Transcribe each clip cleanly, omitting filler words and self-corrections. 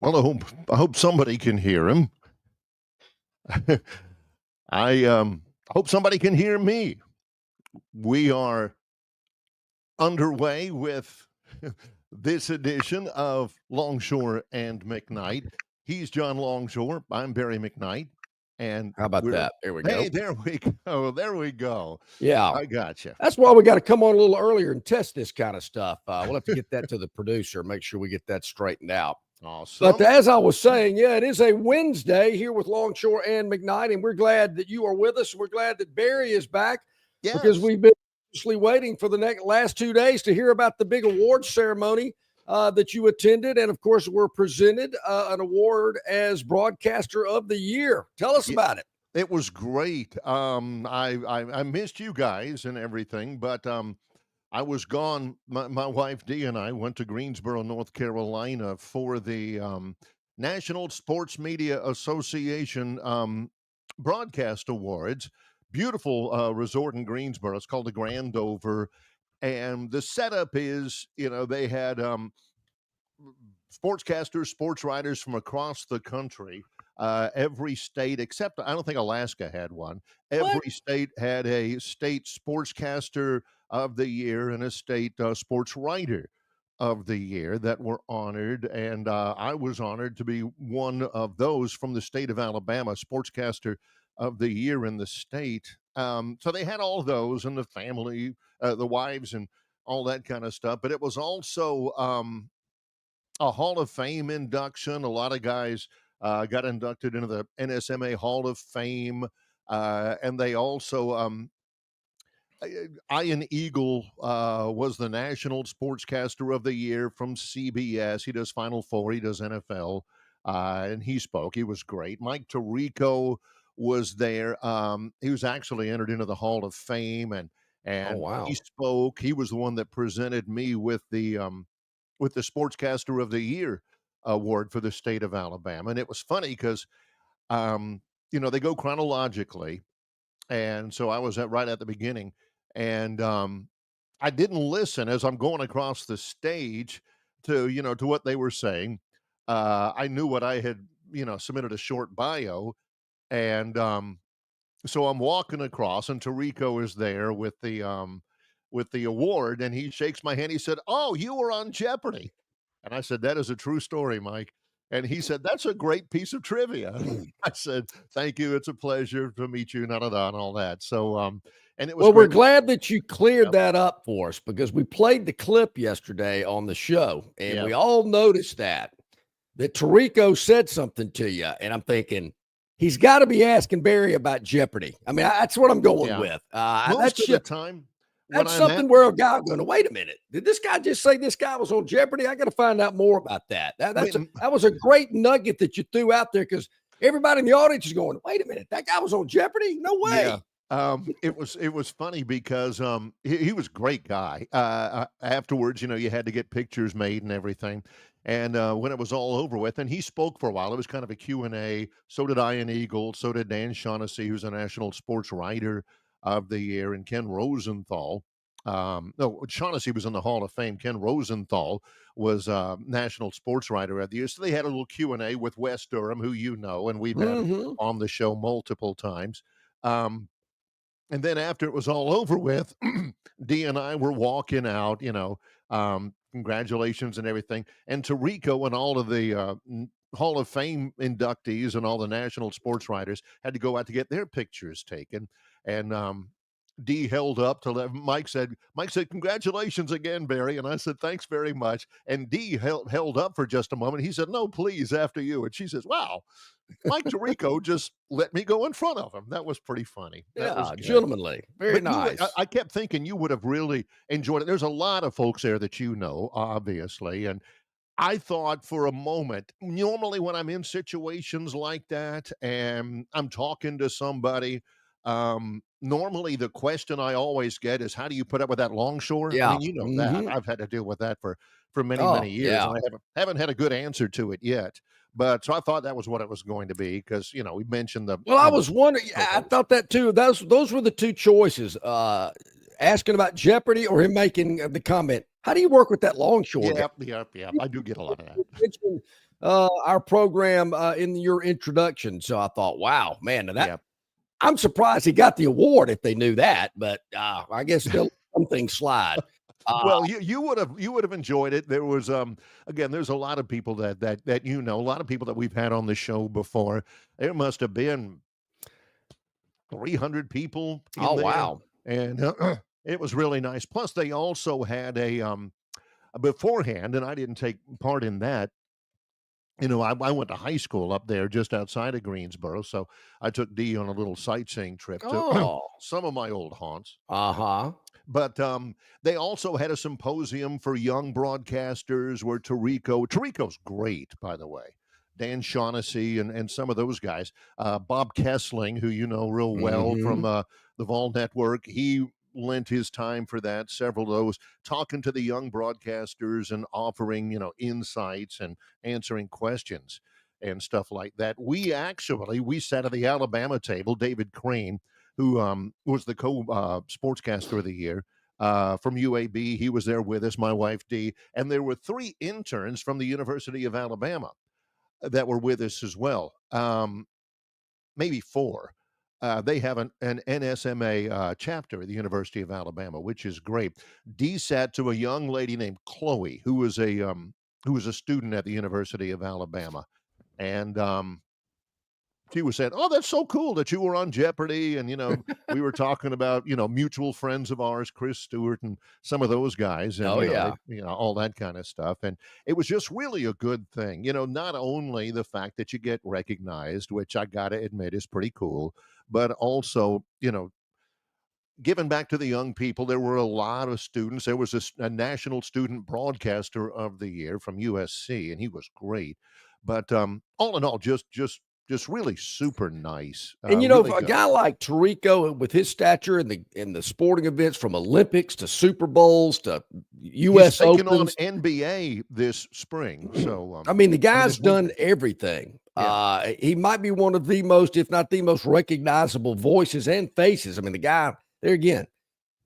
Well, I hope somebody can hear him. I hope somebody can hear me. We are underway with this edition of Longshore and McKnight. He's John Longshore. I'm Barry McKnight. And How about that? There we hey, go. there we go. There we go. Yeah. I got you. That's why we got to come on a little earlier and test this kind of stuff. We'll have to get that to the producer, make sure we get that straightened out. Awesome. But as I was saying, yeah, it is a Wednesday here with Longshore and McKnight, and we're glad that you are with us. We're glad that Barry is back because we've been anxiously waiting for the last 2 days to hear about the big awards ceremony that you attended, and of course, we're presented an award as Broadcaster of the Year. Tell us about it. It was great. I missed you guys and everything, but I was gone. My wife Dee and I went to Greensboro, North Carolina for the National Sports Media Association Broadcast Awards. Beautiful resort in Greensboro. It's called the Grandover. And the setup is, they had sportscasters, sports writers from across the country. Every state, except I don't think Alaska had one. Every state had a state sportscaster of the year and a state sports writer of the year that were honored. And I was honored to be one of those from the state of Alabama, sportscaster of the year in the state. So they had all those and the family, the wives and all that kind of stuff. But it was also a Hall of Fame induction. A lot of guys got inducted into the NSMA Hall of Fame. And they also, Ian Eagle was the National Sportscaster of the Year from CBS. He does Final Four, he does NFL, and he spoke. He was great. Mike Tirico was there. He was actually entered into the Hall of Fame, and he spoke. He was the one that presented me with the Sportscaster of the Year award for the state of Alabama. And it was funny because, they go chronologically. And so I was right at the beginning. And I didn't listen as I'm going across the stage to what they were saying. I knew what I had, submitted a short bio. And so I'm walking across, and Tirico is there with the award, and he shakes my hand. He said, "Oh, you were on Jeopardy." And I said, "That is a true story, Mike." And he said, "That's a great piece of trivia." I said, "Thank you. It's a pleasure to meet you, and all that." So, and it was we're glad that you cleared that up for us because we played the clip yesterday on the show, and we all noticed that Tirico said something to you, and I'm thinking, he's got to be asking Barry about Jeopardy. I mean, that's what I'm going with. Most of the time. That's something where a guy going to wait a minute. Did this guy just say this guy was on Jeopardy? I got to find out more about that. That was a great nugget that you threw out there because everybody in the audience is going, wait a minute, that guy was on Jeopardy? No way. Yeah. It was funny because he was a great guy. Afterwards, you had to get pictures made and everything. And when it was all over with, and he spoke for a while, it was kind of a Q&A. So did Ian Eagle. So did Dan Shaughnessy, who's a national sports writer of the year, and Ken Rosenthal. No, Shaughnessy was in the Hall of Fame. Ken Rosenthal was National Sports Writer of the Year. So they had a little Q&A with Wes Durham, who and we've had on the show multiple times. And then after it was all over with, Dee and I were walking out, congratulations and everything. And Tirico and all of the Hall of Fame inductees and all the national sports writers had to go out to get their pictures taken. And Dee held up to let Mike said, "Congratulations again, Barry." And I said, "Thanks very much." And Dee held up for just a moment. He said, "No, please, after you." And she says, "Wow, Mike Tirico just let me go in front of him." That was pretty funny. That was gentlemanly. Very nice. I kept thinking you would have really enjoyed it. There's a lot of folks there that obviously. And I thought for a moment, normally when I'm in situations like that and I'm talking to somebody, normally the question I always get is, how do you put up with that Longshore? Yeah. I mean, that I've had to deal with that for many years. Yeah. And I haven't had a good answer to it yet. But so I thought that was what it was going to be because, we mentioned the. Well, I was wondering, I thought that too. Those were the two choices, asking about Jeopardy or him making the comment. How do you work with that Longshore? Yeah. I do get a lot of that. You mentioned our program in your introduction. So I thought, wow, man, I'm surprised he got the award if they knew that, but I guess they'll let some things slide. Well, you would have enjoyed it. There was again, there's a lot of people that a lot of people that we've had on the show before. There must have been 300 people in there. Wow. And it was really nice. Plus, they also had a beforehand, and I didn't take part in that. I went to high school up there just outside of Greensboro, so I took Dee on a little sightseeing trip to some of my old haunts. But they also had a symposium for young broadcasters where Tirico's great, by the way. Dan Shaughnessy and some of those guys. Bob Kessling, who you know real well from the Vol Network, he lent his time for that. Several of those talking to the young broadcasters and offering, insights and answering questions and stuff like that. We sat at the Alabama table. David Crane, who was the sportscaster of the year from UAB, he was there with us, my wife Dee, and there were 3 interns from the University of Alabama that were with us as well. Maybe 4. They have an NSMA chapter at the University of Alabama, which is great. Dee sat to a young lady named Chloe, who was a student at the University of Alabama, and she was saying, "Oh, that's so cool that you were on Jeopardy!" And we were talking about mutual friends of ours, Chris Stewart, and some of those guys, and all that kind of stuff. And it was just really a good thing. Not only the fact that you get recognized, which I gotta admit is pretty cool, but also giving back to the young people. There were a lot of students. There was a national student broadcaster of the year from USC, and he was great. But all in all, just really super nice. And really a guy like Tirico with his stature in the sporting events, from Olympics to Super Bowls to U.S. Opens, Opens, on NBA this spring. So the guy's done everything. Yeah. He might be one of the most, if not the most, recognizable voices and faces. The guy there again,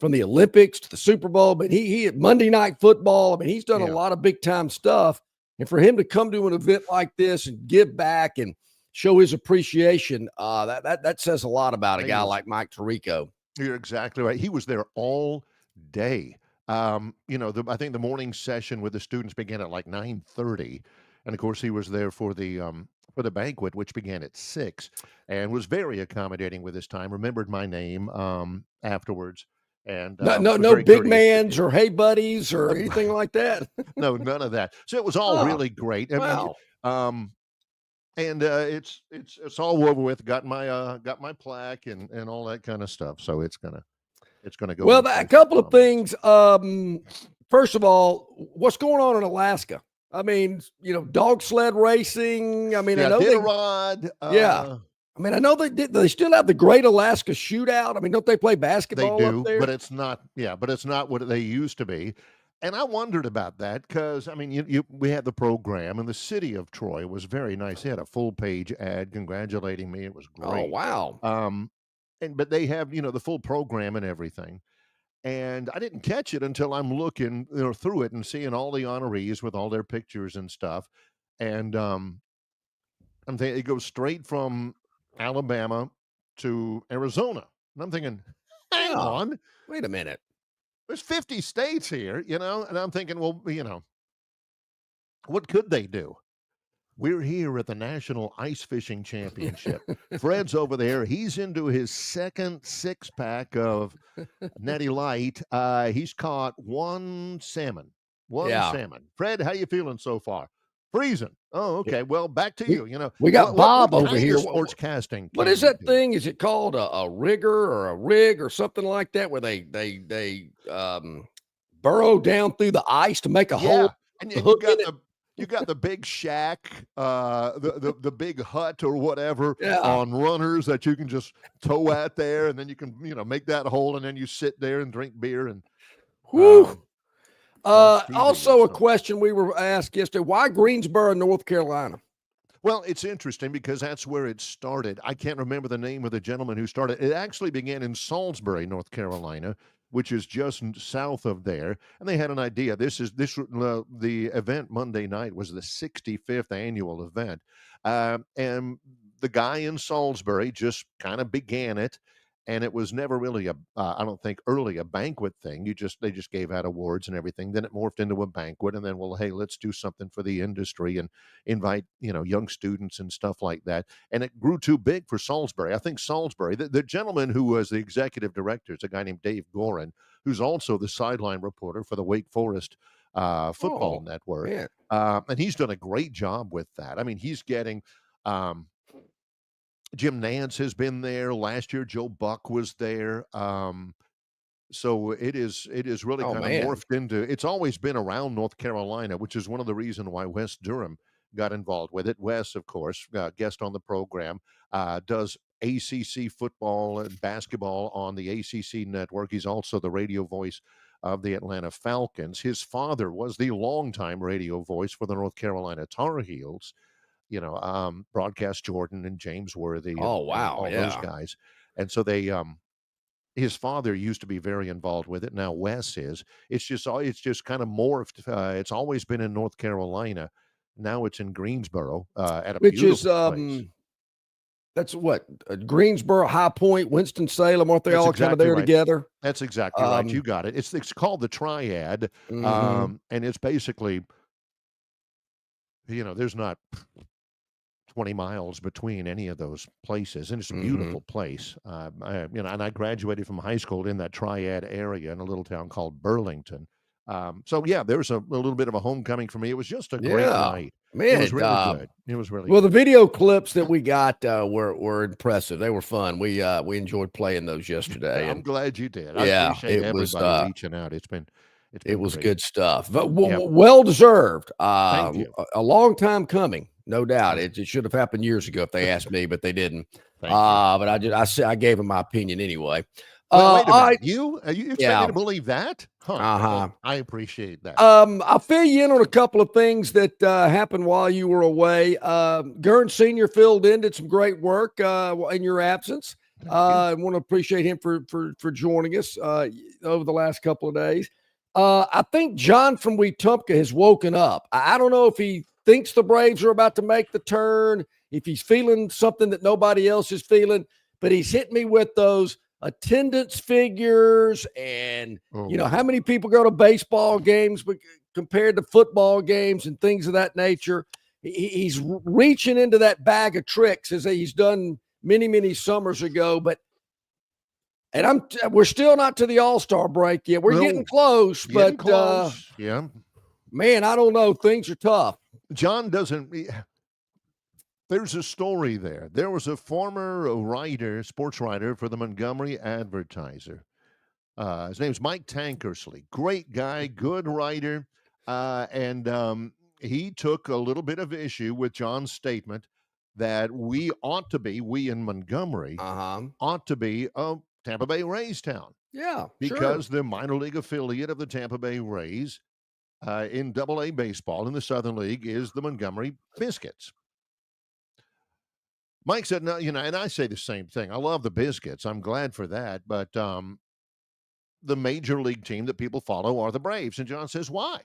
from the Olympics to the Super Bowl, but he Monday Night Football. He's done a lot of big time stuff, and for him to come to an event like this and give back and show his appreciation, that says a lot about a guy like Mike Tirico. You're exactly right. He was there all day. I think the morning session with the students began at like 9:30, and of course he was there for the banquet, which began at 6, and was very accommodating with his time. Remembered my name afterwards. And no big mans or hey buddies or anything like that. No, none of that. So it was all really great. Wow. And it's all over with. Got my plaque and all that kind of stuff. So it's gonna go. Well, a couple of things. First of all, what's going on in Alaska? Dog sled racing. I know Iditarod. I know they still have the Great Alaska Shootout. Don't they play basketball? They do, up there? but it's not. Yeah, but it's not what they used to be. And I wondered about that because, we had the program, and the city of Troy was very nice. They had a full-page ad congratulating me. It was great. Oh, wow. But they have, the full program and everything. And I didn't catch it until I'm looking through it and seeing all the honorees with all their pictures and stuff. And I'm thinking it goes straight from Alabama to Arizona. And I'm thinking, hang on. Wait a minute. There's 50 states here, and I'm thinking, well, what could they do? We're here at the National Ice Fishing Championship. Fred's over there. He's into his second 6-pack of Natty Light. He's caught 1 salmon. Salmon. Fred, how you feeling so far? Freezing. Oh, okay. Well, back to you. We got Bob over here. Sportscasting. What is that thing? Is it called a rigger or a rig or something like that, where they burrow down through the ice to make a hole? And you got the big shack, the big hut or whatever on runners that you can just tow out there, and then you can make that hole, and then you sit there and drink beer and. Whew. Also, a question we were asked yesterday: why Greensboro, North Carolina? Well, it's interesting because that's where it started. I can't remember the name of the gentleman who started. It actually began in Salisbury, North Carolina, which is just south of there. And they had an idea. The event Monday night was the 65th annual event. And the guy in Salisbury just kind of began it. And it was never really I don't think early a banquet thing. They just gave out awards and everything. Then it morphed into a banquet, and then, well, hey, let's do something for the industry and invite, young students and stuff like that. And it grew too big for Salisbury. I think Salisbury, the gentleman who was the executive director is a guy named Dave Gorin, who's also the sideline reporter for the Wake Forest football network. And he's done a great job with that. I mean, he's getting Jim Nance has been there. Last year, Joe Buck was there. So it is really kind of morphed into, it's always been around North Carolina, which is one of the reasons why Wes Durham got involved with it. Wes, of course, guest on the program, does ACC football and basketball on the ACC network. He's also the radio voice of the Atlanta Falcons. His father was the longtime radio voice for the North Carolina Tar Heels. Broadcast Jordan and James Worthy. All those guys. And so his father used to be very involved with it. Now Wes is. It's just kind of morphed. It's always been in North Carolina. Now it's in Greensboro at a beautiful place. That's what Greensboro, High Point, Winston-Salem. Aren't they all kind of there together? That's exactly right. You got it. It's called the Triad, and it's basically, there's not 20 miles between any of those places, and it's a beautiful place. And I graduated from high school in that Triad area in a little town called Burlington. So yeah, there was a little bit of a homecoming for me. It was just a great night. Man, it was really good. It was really well. Good. The video clips that we got were impressive. They were fun. We enjoyed playing those yesterday. I'm glad you did. I appreciate everybody reaching out. It was good stuff. But well deserved. Thank you. A long time coming. No doubt. It should have happened years ago if they asked me, but they didn't. But I gave them my opinion anyway. Well, wait a minute. You expect me to believe that? I appreciate that. I'll fill you in on a couple of things that happened while you were away. Gurn Sr. filled in, did some great work in your absence. I want to appreciate him for joining us over the last couple of days. I think John from Wetumpka has woken up. I don't know if he thinks the Braves are about to make the turn, if he's feeling something that nobody else is feeling, but he's hit me with those attendance figures and, how many people go to baseball games compared to football games and things of that nature. He's reaching into that bag of tricks as he's done many, many summers ago, and we're still not to the All-Star break yet. We're getting close, but man, I don't know. Things are tough. John doesn't. There's a story there. There was a former sports writer for the Montgomery Advertiser. His name's Mike Tankersley. Great guy, good writer. And he took a little bit of issue with John's statement that we in Montgomery ought to be a Tampa Bay Rays town. Yeah, because the minor league affiliate of the Tampa Bay Rays in Double-A baseball in the Southern League is the Montgomery Biscuits. Mike said, no, and I say the same thing. I love the Biscuits. I'm glad for that. But the major league team that people follow are the Braves. And John says, why?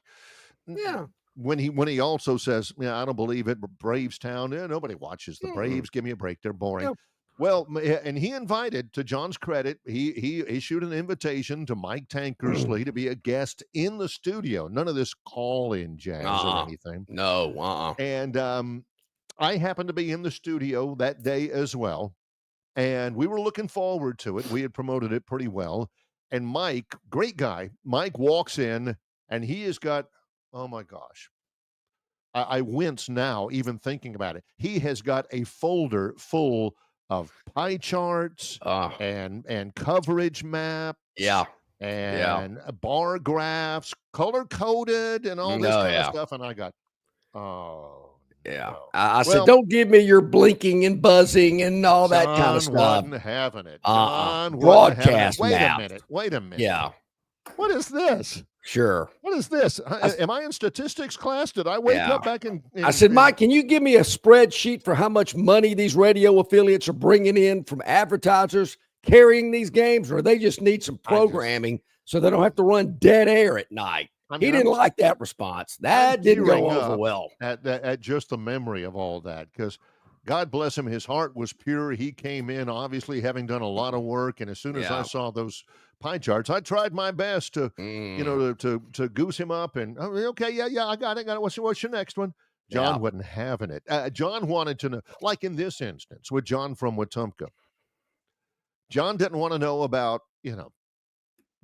Yeah. When he also says, I don't believe it, Braves town. Nobody watches the Braves. Give me a break. They're boring. Yeah. Well, and he invited, to John's credit, he issued an invitation to Mike Tankersley to be a guest in the studio. None of this call-in jazz or anything. No. And I happened to be in the studio that day as well, and we were looking forward to it. We had promoted it pretty well. And Mike, great guy, Mike walks in, and he has got, oh my gosh, I wince now even thinking about it. He has got a folder full of pie charts and coverage maps. And bar graphs, color coded and all this kind of stuff. And I got, I said, don't give me your blinking and buzzing and all that kind of stuff. John wasn't having it. Broadcast map. Wait a minute. Yeah. What is this? Sure. What is this? Am I in statistics class? Did I wake up back in I said, Mike, can you give me a spreadsheet for how much money these radio affiliates are bringing in from advertisers carrying these games, or they just need some programming so they don't have to run dead air at night. I mean, he didn't like that response. That didn't go over well. At just the memory of all that, because God bless him, his heart was pure. He came in, obviously, having done a lot of work, and as soon as I saw those pie charts, I tried my best to, to goose him up. And okay, I got it. What's your next one? John wasn't having it. John wanted to know, like in this instance with John from Wetumpka. John didn't want to know about,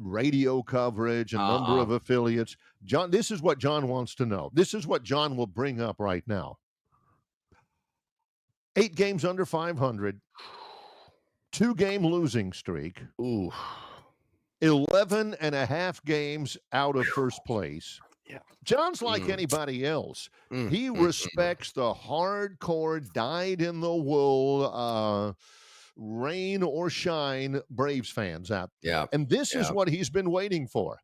radio coverage and number of affiliates. John, this is what John wants to know. This is what John will bring up right now. 8 games under 500, 2-game losing streak. Ooh. 11 and a half games out of first place. Yeah. John's like anybody else. He respects the hardcore, dyed-in-the-wool, rain or shine Braves fans out. Yeah. And this is what he's been waiting for.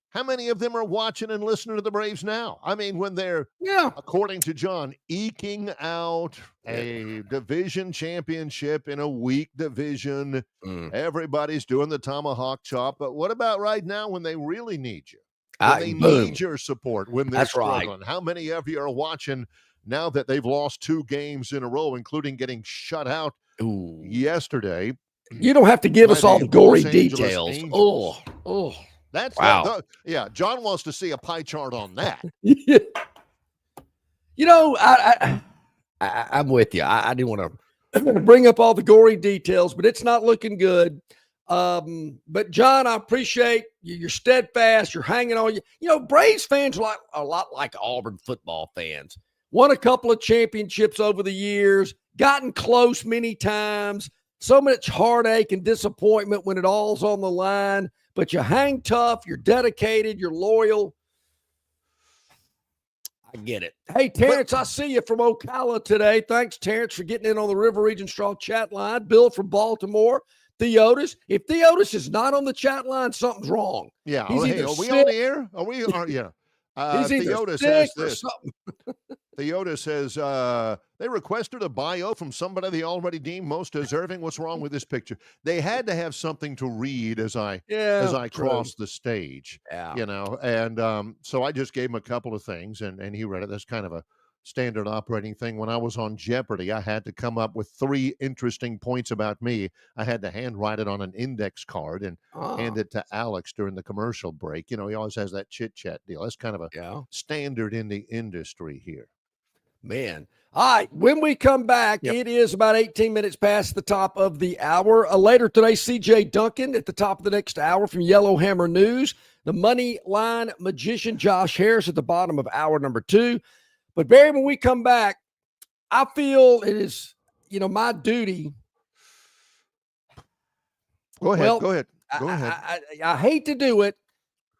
How many of them are watching and listening to the Braves now? I mean, when they're, according to John, eking out a division championship in a weak division. Everybody's doing the tomahawk chop. But what about right now when they really need you? When they need your support, when they're struggling? Right. How many of you are watching now that they've lost 2 games in a row, including getting shut out yesterday? You don't have to give us all the gory details. Oh. That's wow. John wants to see a pie chart on that. I'm with you. I didn't want to bring up all the gory details, but it's not looking good. But John, I appreciate you. You're steadfast. You're hanging on. Braves fans are a lot like Auburn football fans. Won a couple of championships over the years, gotten close many times. So much heartache and disappointment when it all's on the line. But you hang tough, you're dedicated, you're loyal. I get it. Hey, Terrence, I see you from Ocala today. Thanks, Terrence, for getting in on the River Region Straw chat line. Bill from Baltimore. Theotis. If Theotis is not on the chat line, something's wrong. Yeah. Are we on the air? He's Theotis says this. Theotis says they requested a bio from somebody they already deemed most deserving. What's wrong with this picture? They had to have something to read as I crossed the stage. Yeah. And so I just gave him a couple of things and he read it. That's kind of a standard operating thing. When I was on Jeopardy, I had to come up with 3 interesting points about me. I had to handwrite it on an index card and hand it to Alex during the commercial break. He always has that chit-chat deal. That's kind of a standard in the industry here. Man. All right. When we come back, it is about 18 minutes past the top of the hour. Later today, CJ Duncan at the top of the next hour from Yellowhammer News. The Money Line Magician, Josh Harris, at the bottom of hour number 2. But, Barry, when we come back, I feel it is, my duty. Go ahead. I hate to do it,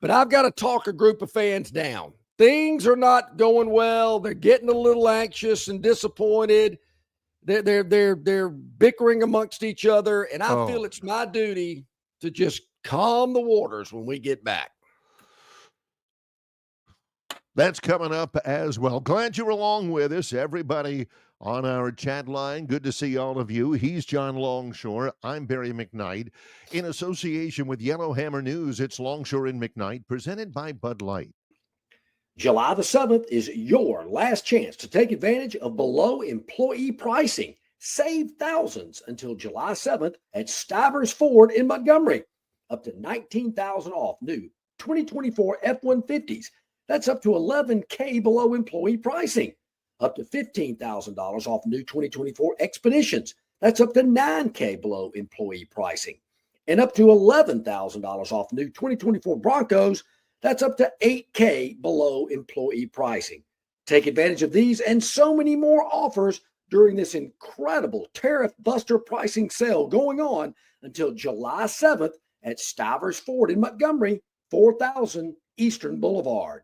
but I've got to talk a group of fans down. Things are not going well. They're getting a little anxious and disappointed. They're bickering amongst each other, and I feel it's my duty to just calm the waters when we get back. That's coming up as well. Glad you're along with us, everybody on our chat line. Good to see all of you. He's John Longshore. I'm Barry McKnight. In association with Yellowhammer News, it's Longshore and McKnight, presented by Bud Light. July the 7th is your last chance to take advantage of below employee pricing. Save thousands until July 7th at Stivers Ford in Montgomery. Up to $19,000 off new 2024 F-150s. That's up to $11,000 below employee pricing. Up to $15,000 off new 2024 Expeditions. That's up to $9,000 below employee pricing. And up to $11,000 off new 2024 Broncos. That's up to $8,000 below employee pricing. Take advantage of these and so many more offers during this incredible tariff buster pricing sale going on until July 7th at Stivers Ford in Montgomery, 4000 Eastern Boulevard.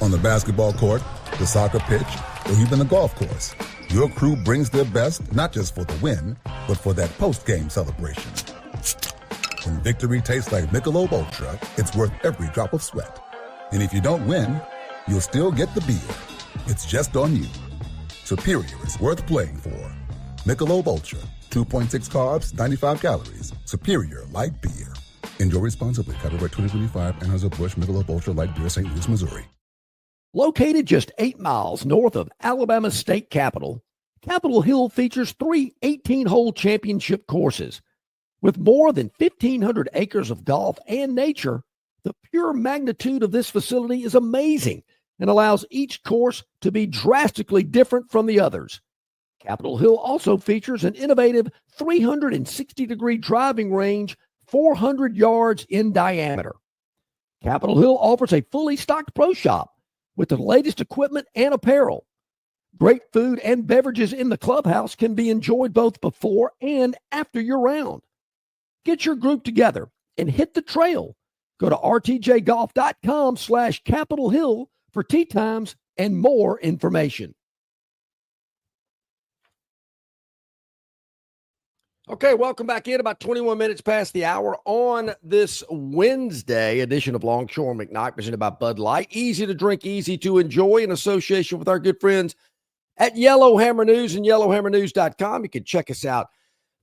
On the basketball court, the soccer pitch, or even the golf course, your crew brings their best not just for the win, but for that post-game celebration. When victory tastes like Michelob Ultra, it's worth every drop of sweat. And if you don't win, you'll still get the beer. It's just on you. Superior is worth playing for. Michelob Ultra, 2.6 carbs, 95 calories. Superior light beer. Enjoy responsibly. Copyright 2025, Anheuser-Busch, Michelob Ultra Light Beer, St. Louis, Missouri. Located just 8 miles north of Alabama's state capital, Capitol Hill features 3 18-hole championship courses. With more than 1,500 acres of golf and nature, the pure magnitude of this facility is amazing and allows each course to be drastically different from the others. Capitol Hill also features an innovative 360-degree driving range 400 yards in diameter. Capitol Hill offers a fully stocked pro shop with the latest equipment and apparel. Great food and beverages in the clubhouse can be enjoyed both before and after your round. Get your group together and hit the trail. Go to rtjgolf.com/Capitol Hill for tee times and more information. Okay, welcome back in. About 21 minutes past the hour on this Wednesday edition of Longshore McKnight, presented by Bud Light. Easy to drink, easy to enjoy, in association with our good friends at Yellowhammer News and yellowhammernews.com. You can check us out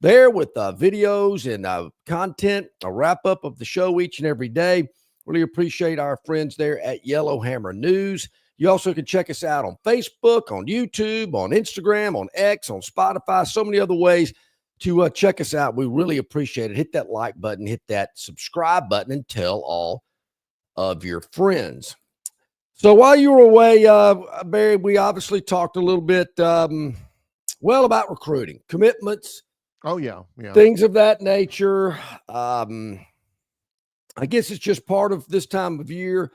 there with videos and content, a wrap-up of the show each and every day. Really appreciate our friends there at Yellowhammer News. You also can check us out on Facebook, on YouTube, on Instagram, on X, on Spotify, so many other ways to check us out. We really appreciate it. Hit that like button, hit that subscribe button, and tell all of your friends. So while you were away, Barry, we obviously talked a little bit, about recruiting, commitments. Oh, yeah. Things of that nature. I guess it's just part of this time of year.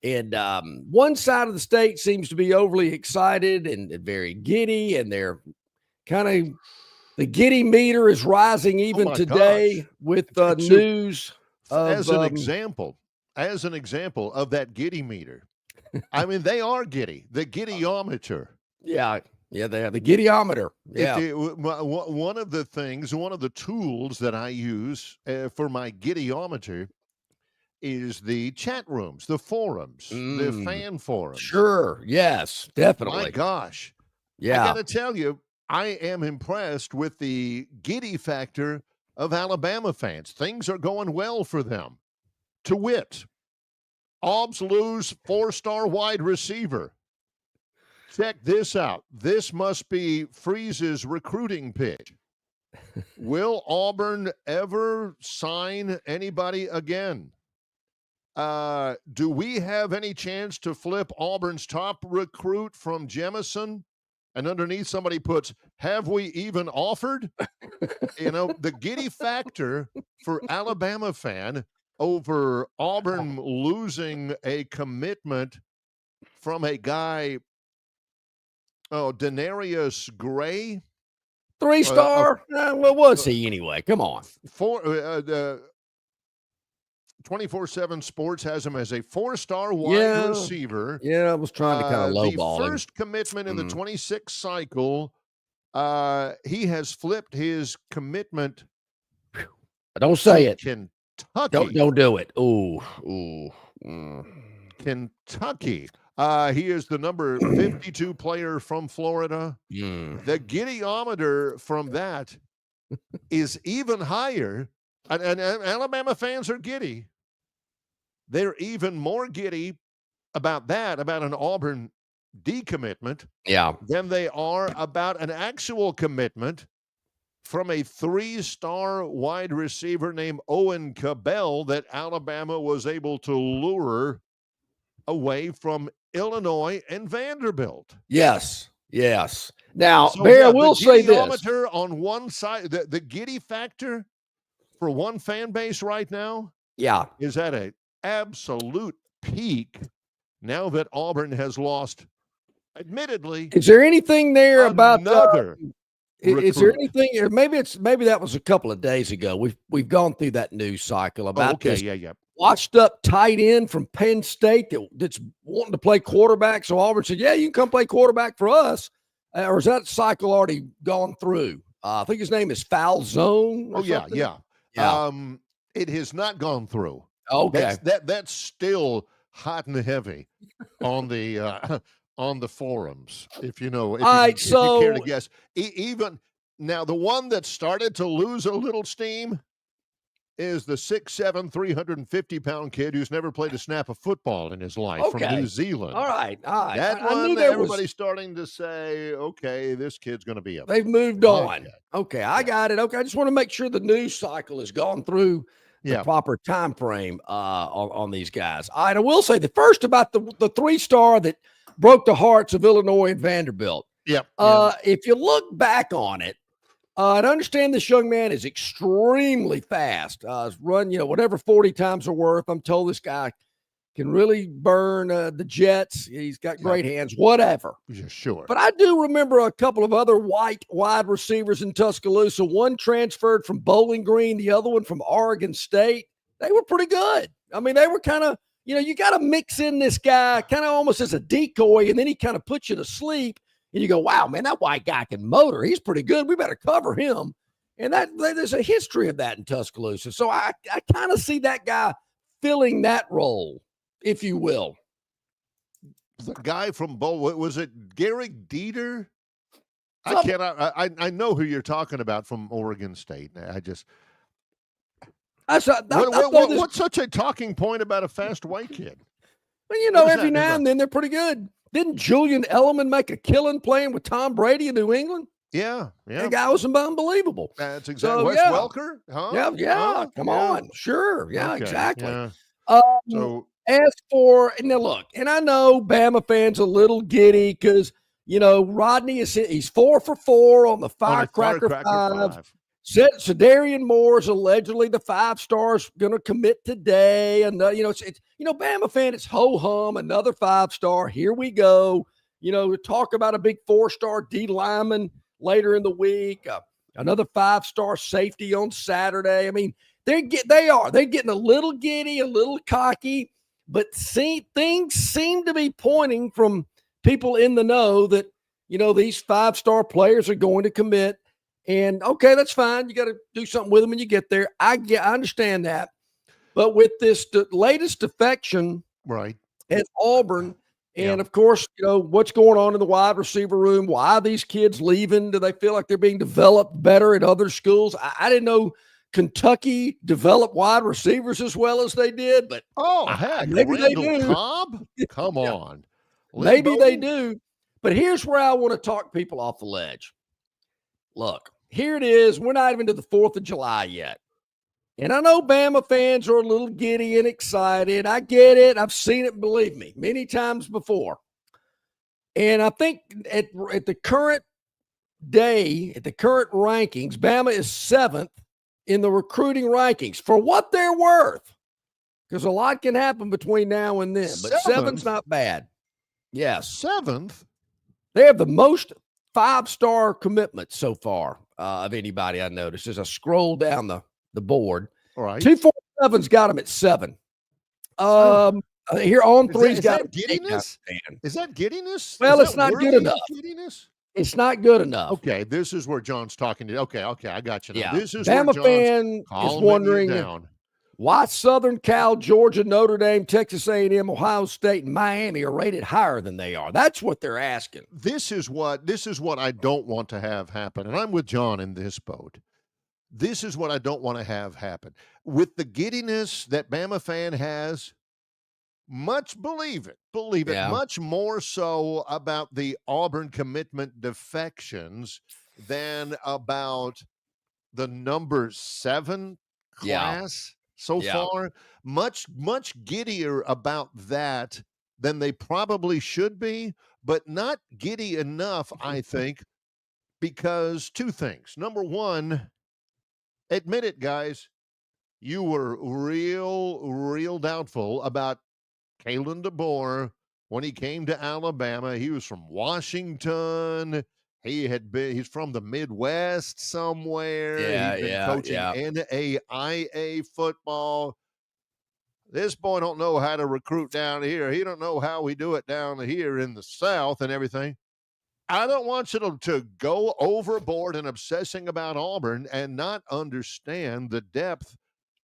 And one side of the state seems to be overly excited and very giddy, and they're kind of – the giddy meter is rising even today with news. As an example of that giddy meter, I mean, they are giddy. The giddyometer. Yeah, they are. The giddyometer. Yeah. One of the tools that I use for my giddyometer is the chat rooms, the forums, the fan forums. Sure. Yes, definitely. My gosh. Yeah. I got to tell you, I am impressed with the giddy factor of Alabama fans. Things are going well for them. To wit, Aubs lose 4-star wide receiver. Check this out. This must be Freeze's recruiting pitch. Will Auburn ever sign anybody again? Do we have any chance to flip Auburn's top recruit from Jemison? And underneath somebody puts, have we even offered? The giddy factor for Alabama fan over Auburn losing a commitment from a guy, Denarius Gray. 3-star? What was he anyway? Come on. 24/7 Sports has him as a 4-star wide receiver. Yeah, I was trying to kind of lowball him. The first commitment in the 26 cycle, he has flipped his commitment. Don't say it. Kentucky. Don't do it. Ooh. Kentucky. He is the number 52 player from Florida. The giddyometer from that is even higher. And Alabama fans are giddy. They're even more giddy about an Auburn decommitment than they are about an actual commitment from a 3-star wide receiver named Owen Cabell that Alabama was able to lure away from Illinois and Vanderbilt. Yes. Now, Bear, I will say this. On one side, the giddy factor for one fan base right now is at an absolute peak now that Auburn has lost, admittedly. Is there anything there about is there recruit. anything, maybe that was a couple of days ago. We've gone through that news cycle about this washed up tight end from Penn State that's wanting to play quarterback. So Auburn said, yeah, you can come play quarterback for us. Or is that cycle already gone through? I think his name is Foul Zone. Yeah. It has not gone through. Okay. That's still hot and heavy on the forums, if you know. If you care to guess. Even now, the one that started to lose a little steam is the 6'7", 350-pound kid who's never played a snap of football in his life from New Zealand. All right. That I one, knew there everybody's starting to say, okay, this kid's going to be They've moved on. Okay, I got it. Okay, I just want to make sure the news cycle has gone through the proper time frame on these guys. All right, I will say the first about the 3-star that broke the hearts of Illinois and Vanderbilt. If you look back on it, I understand this young man is extremely fast. Run, whatever 40 times are worth. I'm told this guy can really burn the jets. He's got great hands, whatever. Yeah, sure. But I do remember a couple of other white wide receivers in Tuscaloosa. One transferred from Bowling Green, the other one from Oregon State. They were pretty good. I mean, they were kind of, you got to mix in this guy kind of almost as a decoy, and then he kind of puts you to sleep. And you go, wow, man, that white guy can motor. He's pretty good. We better cover him. And there's a history of that in Tuscaloosa. So I kind of see that guy filling that role, if you will. The guy from was it Garrick Dieter? I know who you're talking about from Oregon State. What's such a talking point about a fast white kid? Well, every now and then they're pretty good. Didn't Julian Edelman make a killing playing with Tom Brady in New England? Yeah. That guy was unbelievable. That's exactly. Wes Welker? Huh? Come on. Sure. Yeah, okay. Exactly. Yeah. So as for, now look, and I know Bama fans a little giddy because, Rodney he's 4 for 4 on the Firecracker 5. Sedarian Moore is allegedly the 5-star's going to commit today. And, Bama fan, it's ho-hum, another 5-star. Here we go. Talk about a big 4-star D lineman later in the week. Another 5-star safety on Saturday. I mean, they're getting a little giddy, a little cocky, but things seem to be pointing from people in the know that, these 5-star players are going to commit. And okay, that's fine. You got to do something with them when you get there. I understand that. But with this latest defection at Auburn, and of course, what's going on in the wide receiver room, why are these kids leaving? Do they feel like they're being developed better at other schools? I didn't know Kentucky developed wide receivers as well as they did, but maybe they do. Cobb? Come on. Maybe they do. But here's where I want to talk people off the ledge. Look, here it is. We're not even to the 4th of July yet. And I know Bama fans are a little giddy and excited. I get it. I've seen it, believe me, many times before. And I think at the current day, at the current rankings, Bama is 7th in the recruiting rankings for what they're worth. Because a lot can happen between now and then. But 7th's not bad. Yes. 7th? They have the most 5-star commitments so far of anybody I noticed as I scroll down the board. All right. 247's got them at 7. Here on 3's got that giddiness. Is that giddiness? Well, it's not good enough. Giddiness? It's not good enough. Okay, this is where John's talking to. Okay, I got you now. Yeah. This is Bama where John's fan is wondering why Southern Cal, Georgia, Notre Dame, Texas A&M, Ohio State, and Miami are rated higher than they are. That's what they're asking. This is what I don't want to have happen, and I'm with John in this boat. This is what I don't want to have happen. With the giddiness that Bama fan has, believe it, much more so about the Auburn commitment defections than about the number 7 class. So far, much giddier about that than they probably should be, but not giddy enough, I think, because 2 things. Number 1, admit it, guys, you were real doubtful about Kalen DeBoer when he came to Alabama. He was from Washington. He's from the Midwest somewhere. He's been coaching NAIA football. This boy don't know how to recruit down here. He don't know how we do it down here in the South and everything. I don't want you to go overboard in obsessing about Auburn and not understand the depth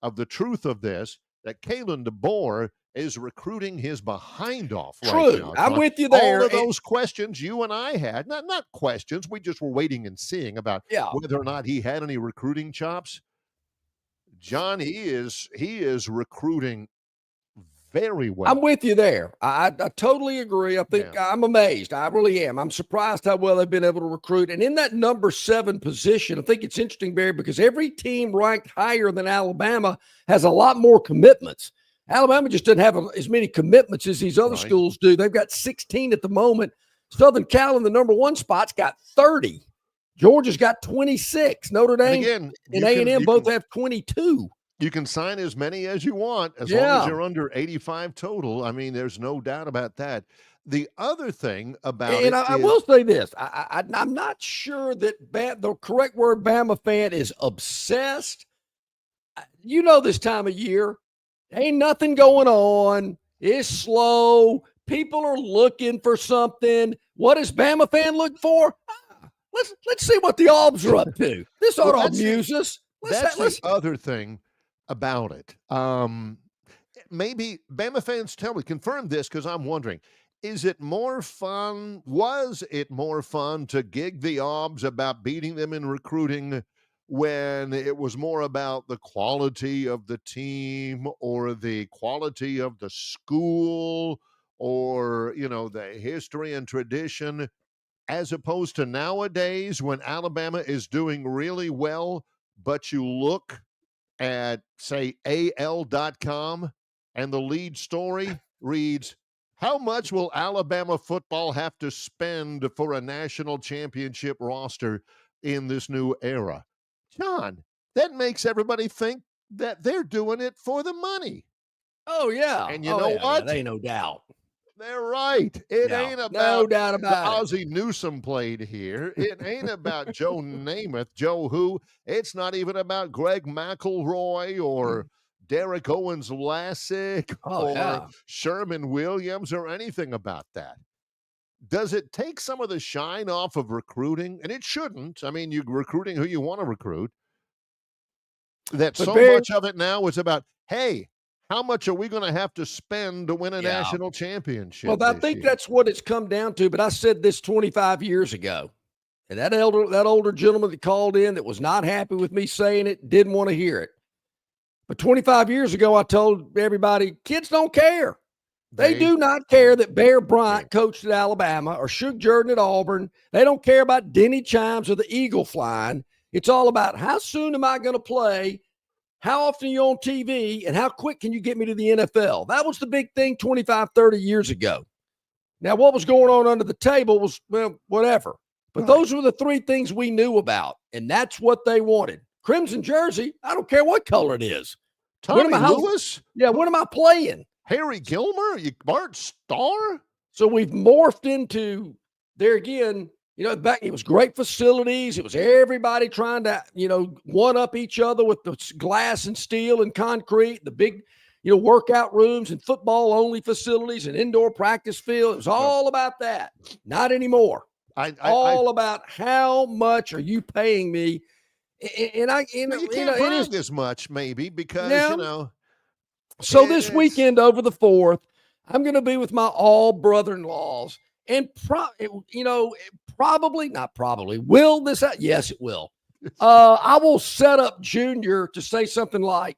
of the truth of this, that Kalen DeBoer is recruiting his behind off right now. I'm with you there. All of those questions you and I had, not questions, we just were waiting and seeing about whether or not he had any recruiting chops. John, he is recruiting very well. I'm with you there. I totally agree. I think I'm amazed. I really am. I'm surprised how well they've been able to recruit. And in that number 7 position, I think it's interesting, Barry, because every team ranked higher than Alabama has a lot more commitments. Alabama just doesn't have as many commitments as these other schools do. They've got 16 at the moment. Southern Cal in the number 1 spot's got 30. Georgia's got 26. Notre Dame and A&M both have 22. You can sign as many as you want as long as you're under 85 total. I mean, there's no doubt about that. The other thing about I will say this. I'm not sure that the correct word Bama fan is obsessed. You know, this time of year, ain't nothing going on. It's slow. People are looking for something. What does Bama fan look for? Let's see what the Albs are up to. This ought to amuse us. That's the other thing about it. Maybe Bama fans confirm this, because I'm wondering, was it more fun to gig the Albs about beating them in recruiting when it was more about the quality of the team or the quality of the school or, the history and tradition, as opposed to nowadays when Alabama is doing really well, but you look at, say, AL.com, and the lead story reads, "How much will Alabama football have to spend for a national championship roster in this new era?" John, that makes everybody think that they're doing it for the money. Oh, yeah. And you know what? There ain't no doubt. They're right. It ain't about no doubt about Ozzie Newsome played here. It ain't about Joe Namath, Joe who. It's not even about Greg McElroy or Derek Owens Lassick or Sherman Williams or anything about that. Does it take some of the shine off of recruiting? And it shouldn't. I mean, you're recruiting who you want to recruit. Much of it now is about, hey, how much are we going to have to spend to win a national championship? Well, I think that's what it's come down to. But I said this 25 years ago. And that older gentleman that called in that was not happy with me saying it, didn't want to hear it. But 25 years ago, I told everybody, kids don't care. They do not care that Bear Bryant coached at Alabama or Shug Jordan at Auburn. They don't care about Denny Chimes or the Eagle flying. It's all about how soon am I going to play? How often are you on TV, and how quick can you get me to the NFL? That was the big thing 25, 30 years ago. Now, what was going on under the table was, well, whatever. But those were the 3 things we knew about, and that's what they wanted. Crimson jersey, I don't care what color it is. Tommy Lewis? Yeah, what am I playing? Harry Gilmer? Bart Starr? So we've morphed into, there again, back, it was great facilities. It was everybody trying to, one up each other with the glass and steel and concrete, the big, workout rooms and football only facilities and indoor practice field. It was all about that. Not anymore. About how much are you paying me? And you can't brag as much, maybe, because, So this weekend over the 4th, I'm going to be with my all brother-in-laws. And will this happen? Yes, it will. I will set up Junior to say something like,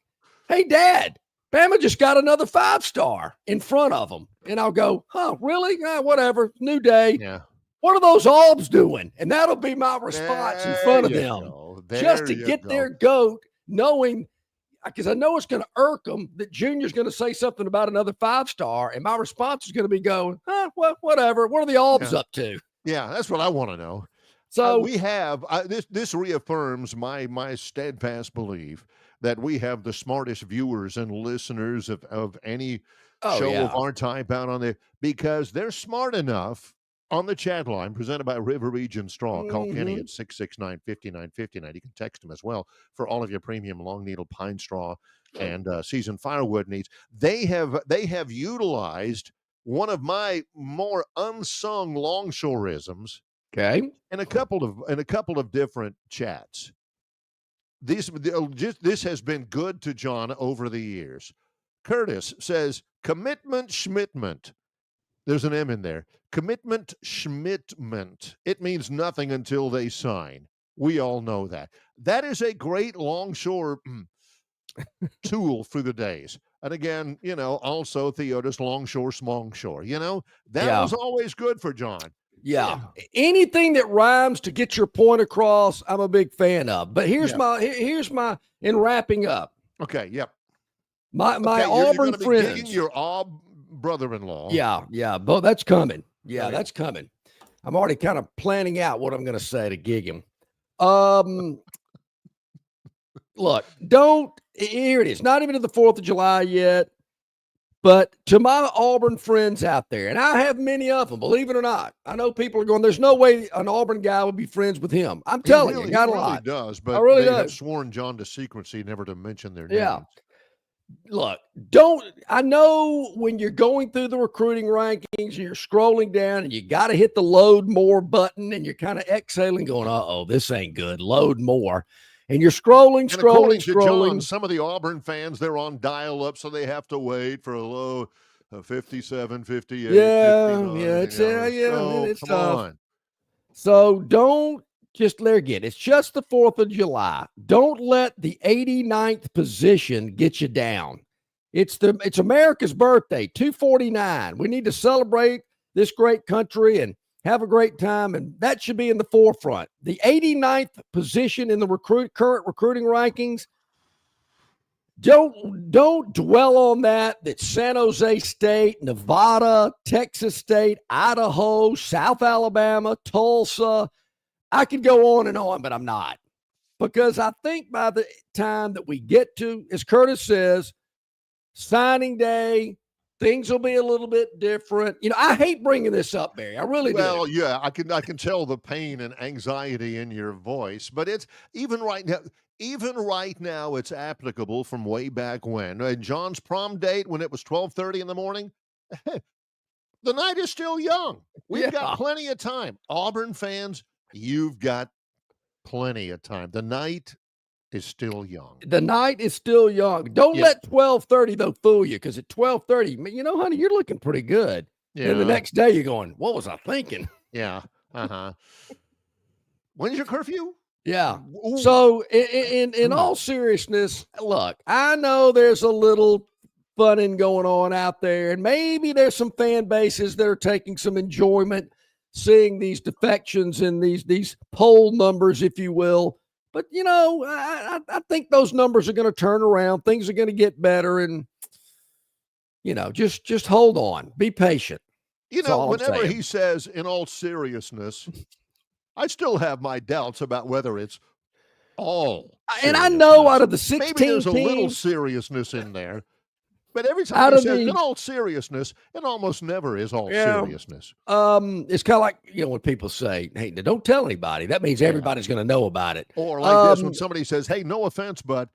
"Hey, Dad, Bama just got another 5-star in front of them." And I'll go, "Huh, really? Whatever, new day. Yeah. What are those Albs doing?" And that'll be my response in front of them, just to get their goat, knowing, because I know it's going to irk them that Junior's going to say something about another 5-star, and my response is going to be going, well, whatever. What are the Albs up to? Yeah, that's what I want to know. So we have this reaffirms my steadfast belief that we have the smartest viewers and listeners of any show of our type out on there, because they're smart enough on the chat line presented by River Region Straw. Call Kenny at 669-5959. You can text him as well for all of your premium long needle pine straw and seasoned firewood needs. They have utilized one of my more unsung longshoreisms. Okay. In a couple of different chats. This has been good to John over the years. Curtis says, commitment schmittment. There's an M in there. Commitment schmittment. It means nothing until they sign. We all know that. That is a great longshore tool through the days. And again, also Theotis Longshore, Smongshore, that was always good for John. Yeah. Anything that rhymes to get your point across, I'm a big fan of. But here's my in wrapping up. Okay, yep. My Auburn you're friends. Be your brother-in-law. Yeah, but that's coming. Yeah, that's coming. I'm already kind of planning out what I'm going to say to gig him. Look, here it is. Not even to the 4th of July yet. But to my Auburn friends out there, and I have many of them, believe it or not, I know people are going, there's no way an Auburn guy would be friends with him. I'm telling you, got a lot. He really does, but they have sworn John to secrecy, never to mention their names. Yeah. Look, I know when you're going through the recruiting rankings and you're scrolling down and you got to hit the load more button and you're kind of exhaling going, uh-oh, this ain't good. Load more. And you're scrolling. John, some of the Auburn fans, they're on dial-up, so they have to wait for a low 57, 58, 59. It's tough. So don't just let it get. It's just the 4th of July. Don't let the 89th position get you down. It's America's birthday, 249. We need to celebrate this great country and have a great time, and that should be in the forefront. The 89th position in the current recruiting rankings, don't dwell on that San Jose State, Nevada, Texas State, Idaho, South Alabama, Tulsa. I could go on and on, but I'm not. Because I think by the time that we get to, as Curtis says, signing day, things will be a little bit different. I hate bringing this up, Barry. I really do. Well, yeah, I can tell the pain and anxiety in your voice, but it's even right now, it's applicable from way back when. John's prom date, when it was 12:30 in the morning, the night is still young. We've got plenty of time. Auburn fans, you've got plenty of time. The night is still young. Don't let 12:30 though fool you, because at 12:30, honey, you're looking pretty good. Yeah. And the next day you're going, what was I thinking? Yeah. When's your curfew? Yeah. Ooh. So in all seriousness, look, I know there's a little funning going on out there, and maybe there's some fan bases that are taking some enjoyment seeing these defections and these poll numbers, if you will. But, I think those numbers are going to turn around. Things are going to get better. And, just hold on. Be patient. Whenever he says, in all seriousness, I still have my doubts about whether it's all. And I know out of the 16 maybe there's a little seriousness in there. But every time he says, in all seriousness, it almost never is all seriousness. It's kind of like, when people say, hey, don't tell anybody. That means everybody's going to know about it. Or like this, when somebody says, hey, no offense, but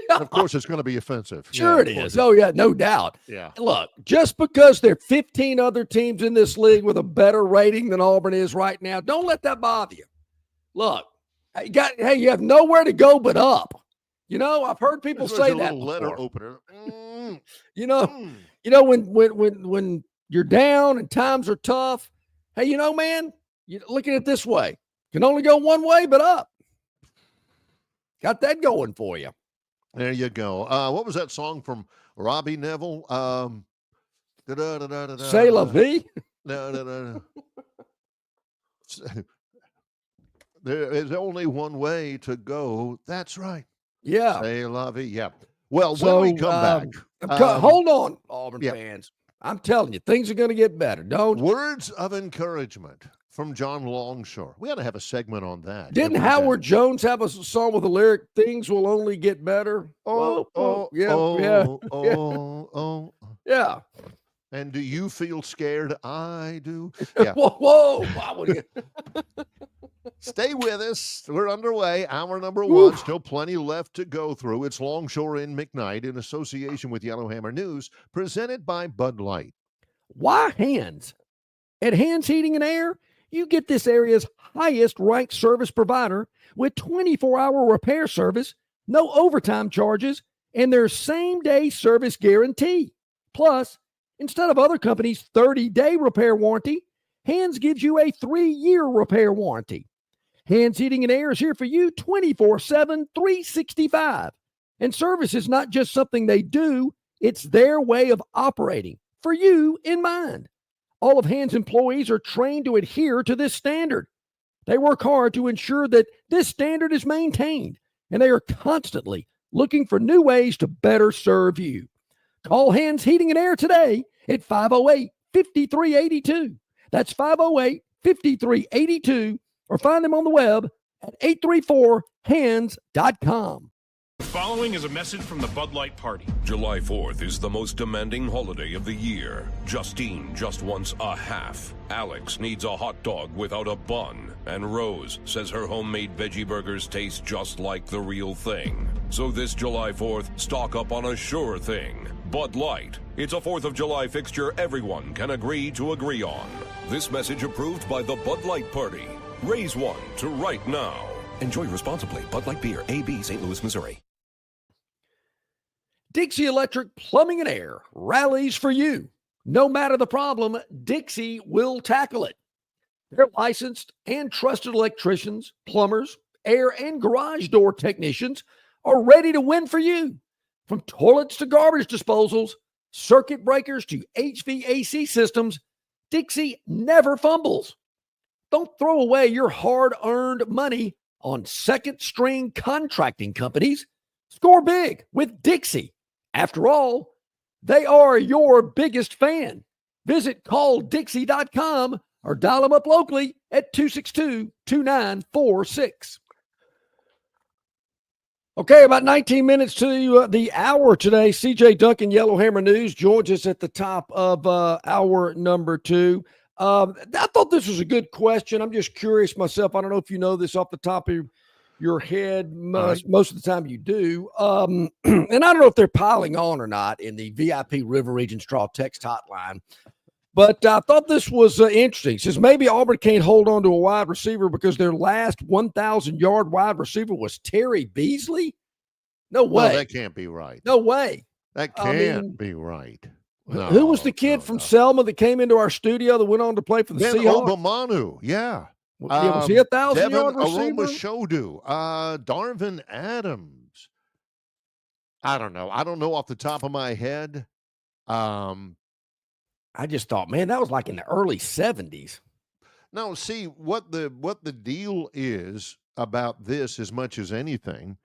of course it's going to be offensive. Sure it is. Oh, yeah, no doubt. Yeah. Look, just because there are 15 other teams in this league with a better rating than Auburn is right now, don't let that bother you. Look, you have nowhere to go but up. I've heard people say that before. Letter opener. When you're down and times are tough, hey, man, you looking at it this way, can only go one way but up. Got that going for you. There you go. What was that song from Robbie Neville? C'est la vie. No. There is only one way to go. That's right. Yeah. C'est la vie. Yeah. Well, when we come back. Hold on, Auburn fans. I'm telling you, things are going to get better. Words of encouragement from John Longshore. We ought to have a segment on that. Didn't Howard Jones have a song with the lyric, things will only get better? Yeah. And do you feel scared? I do. Yeah. Whoa. Why would you? Stay with us. We're underway. Hour number one. Still plenty left to go through. It's Longshore and McKnight in association with Yellowhammer News, presented by Bud Light. Why Hands? At Hands Heating and Air, you get this area's highest ranked service provider with 24-hour repair service, no overtime charges, and their same-day service guarantee. Plus, instead of other companies' 30-day repair warranty, Hands gives you a 3-year repair warranty. Hands Heating and Air is here for you 24/7, 365. And service is not just something they do, it's their way of operating, for you in mind. All of Hand's employees are trained to adhere to this standard. They work hard to ensure that this standard is maintained, and they are constantly looking for new ways to better serve you. Call Hands Heating and Air today at 508-5382. That's 508-5382, or find them on the web at 834hands.com. Following is a message from the Bud Light Party. July 4th is the most demanding holiday of the year. Justine just wants a half. Alex needs a hot dog without a bun. And Rose says her homemade veggie burgers taste just like the real thing. So this July 4th, stock up on a sure thing. Bud Light. It's a 4th of July fixture everyone can agree to agree on. This message approved by the Bud Light Party. Raise one to right now. Enjoy responsibly. Bud Light Beer, AB, St. Louis, Missouri. Dixie Electric Plumbing and Air rallies for you. No matter the problem, Dixie will tackle it. Their licensed and trusted electricians, plumbers, air and garage door technicians are ready to win for you. From toilets to garbage disposals, circuit breakers to HVAC systems, Dixie never fumbles. Don't throw away your hard-earned money on second-string contracting companies. Score big with Dixie. After all, they are your biggest fan. Visit calldixie.com or dial them up locally at 262-2946. Okay, about 19 minutes to the hour today. CJ Duncan, Yellowhammer News, joins us at the top of hour number 2. I thought this was a good question. I'm just curious myself. I don't know if you know this off the top of your head. Most of the time you do. And I don't know if they're piling on or not in the VIP River Region Straw text hotline. But I thought this was interesting. It says maybe Auburn can't hold on to a wide receiver because their last 1,000-yard wide receiver was Terry Beasley. No way. No, that can't be right. No way. That can't be right. No, who was the kid from Selma that came into our studio that went on to play for the Seahawks? Obamanu, yeah. Was he a 1,000-yard receiver? Shodu, Darvin Adams. I don't know. I don't know off the top of my head. I just thought, man, that was like in the early 70s. No, see, what the deal is about this as much as anything,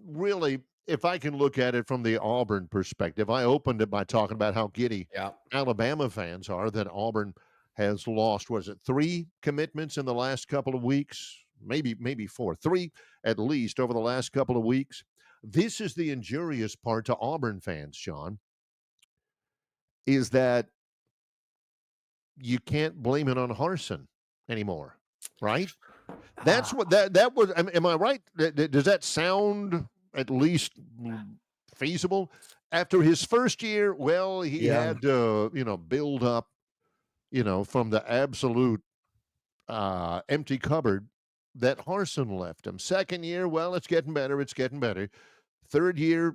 really, if I can look at it from the Auburn perspective, I opened it by talking about how giddy Alabama fans are that Auburn has lost, was it 3 commitments in the last couple of weeks? Maybe 4. 3 at least over the last couple of weeks. This is the injurious part to Auburn fans, John, is that you can't blame it on Harsin anymore, right? That's what that was. Am I right? Does that sound at least feasible? After his first year, well, he had to, build up, from the absolute empty cupboard that Harsin left him. Second year, well, it's getting better. It's getting better. Third year,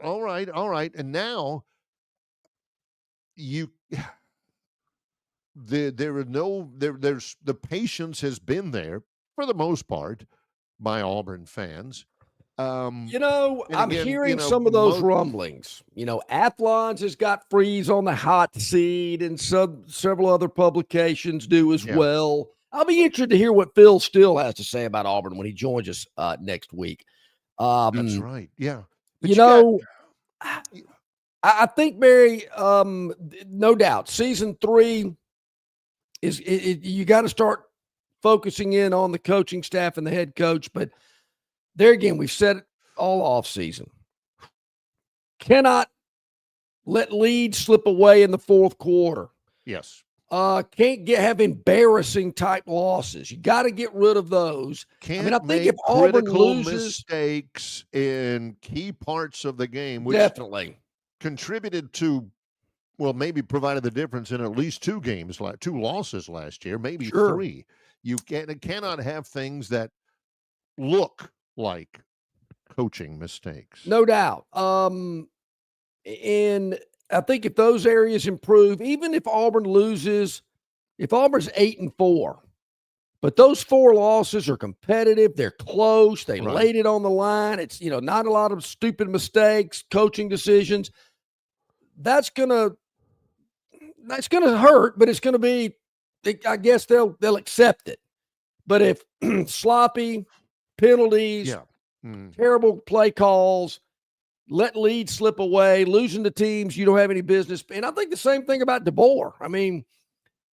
all right. And now there's the patience has been there for the most part by Auburn fans. I'm hearing some of those rumblings. Athlons has got Freeze on the hot seat, and several other publications do as well. I'll be interested to hear what Phil Steele has to say about Auburn when he joins us next week. That's right. Yeah. I think, Barry, no doubt, season 3 is you got to start focusing in on the coaching staff and the head coach. But there again, we've said it all off season. Cannot let leads slip away in the fourth quarter. Yes. Can't have embarrassing type losses. You got to get rid of those. I think if Auburn loses mistakes in key parts of the game, which definitely contributed to, well, maybe provided the difference in at least 2 losses last year, maybe 3. You cannot have things that look like coaching mistakes. No doubt. And I think if those areas improve, even if Auburn loses, if Auburn's 8-4, But those 4 losses are competitive. They're close. They laid it on the line. It's, not a lot of stupid mistakes, coaching decisions. That's gonna hurt, but it's gonna be, I guess they'll accept it. But if sloppy penalties, terrible play calls, let leads slip away, losing to teams you don't have any business. And I think the same thing about DeBoer. I mean,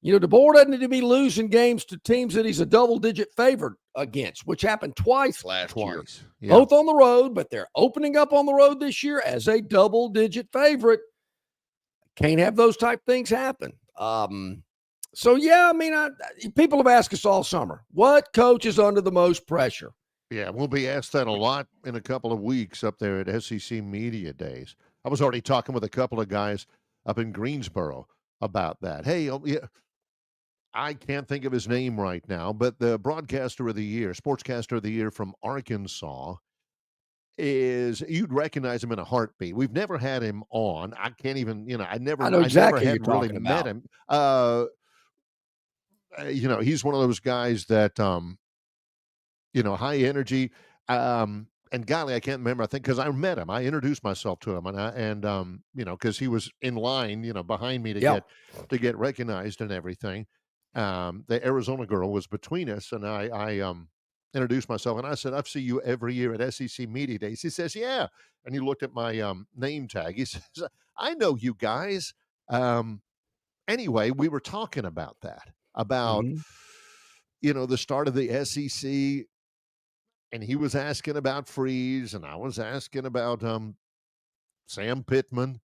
DeBoer doesn't need to be losing games to teams that he's a double-digit favorite against, which happened twice last year. Yeah. Both on the road, but they're opening up on the road this year as a double-digit favorite. Can't have those type things happen. So, yeah, I mean, people have asked us all summer, what coach is under the most pressure? Yeah, we'll be asked that a lot in a couple of weeks up there at SEC Media Days. I was already talking with a couple of guys up in Greensboro about that. Hey, I can't think of his name right now, but the broadcaster of the year, sportscaster of the year from Arkansas you'd recognize him in a heartbeat. We've never had him on. I can't even, I never had really met him. He's one of those guys that, high energy. And golly, I can't remember. I think because I met him, I introduced myself to him, and because he was in line, behind me to get recognized and everything. The Arizona girl was between us, and I introduced myself, and I said, "I've seen you every year at SEC Media Days." He says, "Yeah," and he looked at my name tag. He says, "I know you guys." Anyway, we were talking about that, about the start of the SEC. And he was asking about Freeze, and I was asking about Sam Pittman.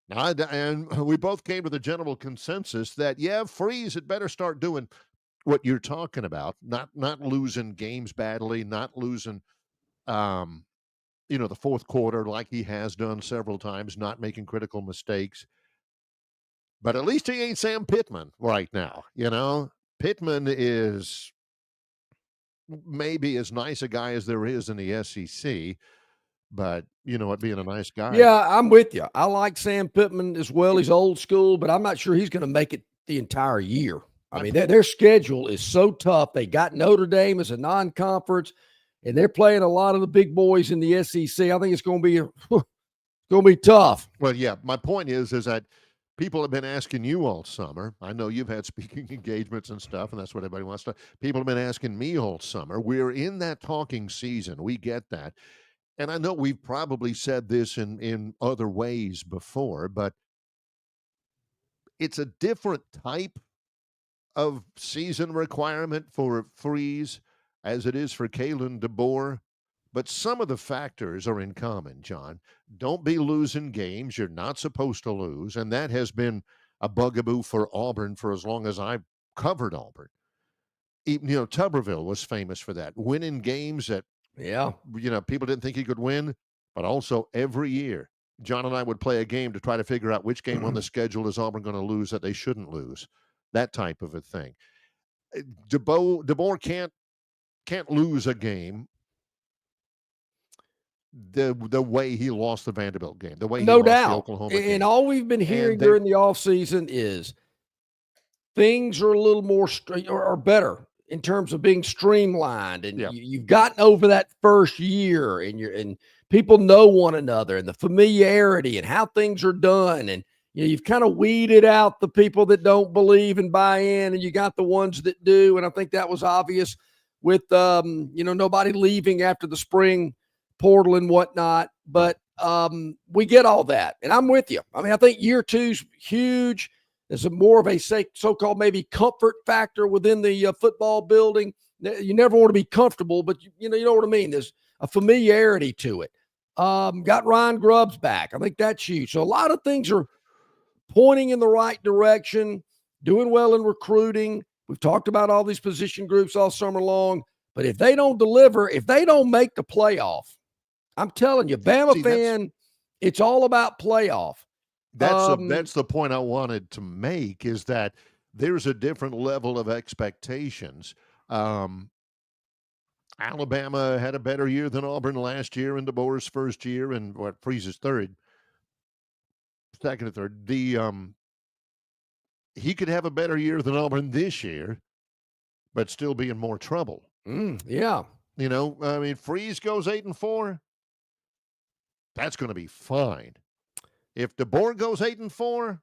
And we both came to the general consensus that, Freeze had better start doing what you're talking about, not losing games badly, not losing, the fourth quarter like he has done several times, not making critical mistakes. But at least he ain't Sam Pittman right now, Pittman is maybe as nice a guy as there is in the SEC, but being a nice guy. Yeah, I'm with you. I like Sam Pittman as well. He's old school, but I'm not sure he's going to make it the entire year. I mean, their schedule is so tough. They got Notre Dame as a non-conference, and they're playing a lot of the big boys in the SEC. I think it's going to be tough. Well, yeah, my point is that people have been asking you all summer. I know you've had speaking engagements and stuff, and that's what everybody wants to. People have been asking me all summer. We're in that talking season. We get that. And I know we've probably said this in other ways before, but it's a different type of season requirement for Freeze as it is for Kalen DeBoer. But some of the factors are in common, John. Don't be losing games you're not supposed to lose. And that has been a bugaboo for Auburn for as long as I've covered Auburn. Even, Tuberville was famous for that. Winning games that, people didn't think he could win. But also every year, John and I would play a game to try to figure out which game on the schedule is Auburn going to lose that they shouldn't lose. That type of a thing. DeBoer can't lose a game the way he lost the Vanderbilt game, the way he lost the Oklahoma game. And all we've been hearing during the offseason is things are a little more or better in terms of being streamlined, and you've gotten over that first year, and people know one another, and the familiarity and how things are done, and you've kind of weeded out the people that don't believe and buy in, and you got the ones that do. And I think that was obvious with nobody leaving after the spring portal and whatnot. But we get all that, and I'm with you. I mean, I think year two's huge. There's more of a so-called maybe comfort factor within the football building. You never want to be comfortable, but you know what I mean. There's a familiarity to it. Got Ryan Grubbs back. I think that's huge. So a lot of things are pointing in the right direction, doing well in recruiting. We've talked about all these position groups all summer long, but if they don't deliver, if they don't make the playoff, I'm telling you, Bama fan, it's all about playoff. That's the point I wanted to make, is that there's a different level of expectations. Alabama had a better year than Auburn last year in DeBoer's first year, and Freeze's second or third. He could have a better year than Auburn this year, but still be in more trouble. Yeah. You know, I mean, Freeze goes 8-4. That's going to be fine. If DeBoer goes 8-4,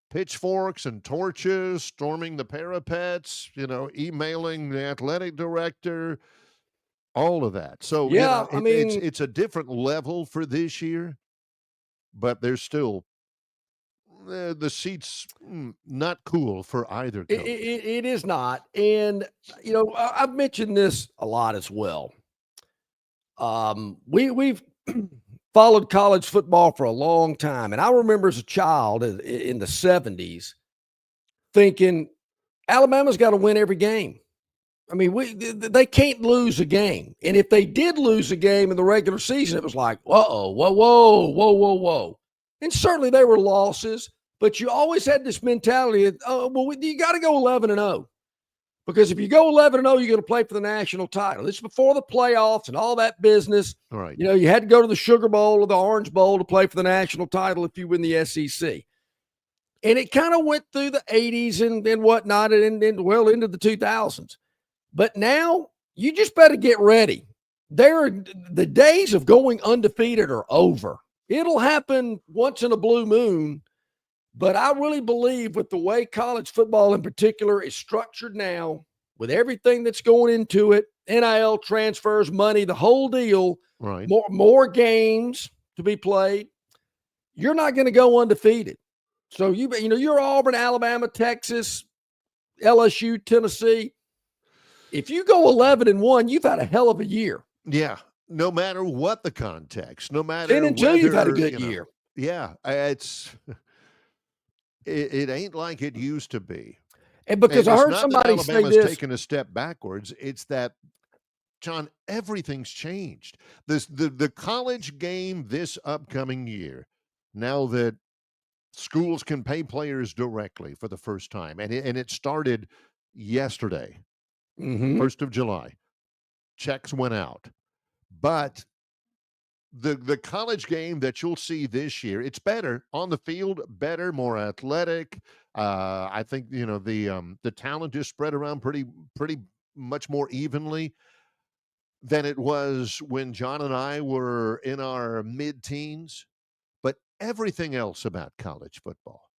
pitchforks and torches, storming the parapets, you know, emailing the athletic director, all of that. So, yeah, you know, I mean, it's a different level for this year, but there's still the seats not cool for either coach. It is not. And, you know, I've mentioned this a lot as well. We've followed college football for a long time. And I remember as a child in the 70s thinking Alabama's got to win every game. I mean, they can't lose a game. And if they did lose a game in the regular season, it was like, whoa. And certainly there were losses, but you always had this mentality of, you got to go 11-0. Because if you go 11-0, you're going to play for the national title. This is before the playoffs and all that business. All right. You know, you had to go to the Sugar Bowl or the Orange Bowl to play for the national title if you win the SEC. And it kind of went through the 80s and whatnot and well into the 2000s. But now you just better get ready. The days of going undefeated are over. It'll happen once in a blue moon. But I really believe with the way college football in particular is structured now, with everything that's going into it, NIL transfers, money, the whole deal, right? More games to be played, you're not going to go undefeated. So you're Auburn, Alabama, Texas, LSU, Tennessee. If you go 11-1, you've had a hell of a year. Yeah, no matter what the context, no matter 10-2, you've had a good year. Yeah, it ain't like it used to be. And because I heard somebody say this, taking a step backwards. It's that, John, everything's changed. The college game this upcoming year, now that schools can pay players directly for the first time, and it started yesterday, 1st of July. Checks went out. But the college game that you'll see this year, it's better on the field, better, more athletic. I think, you know, the talent is spread around pretty much more evenly than it was when John and I were in our mid-teens. But everything else about college football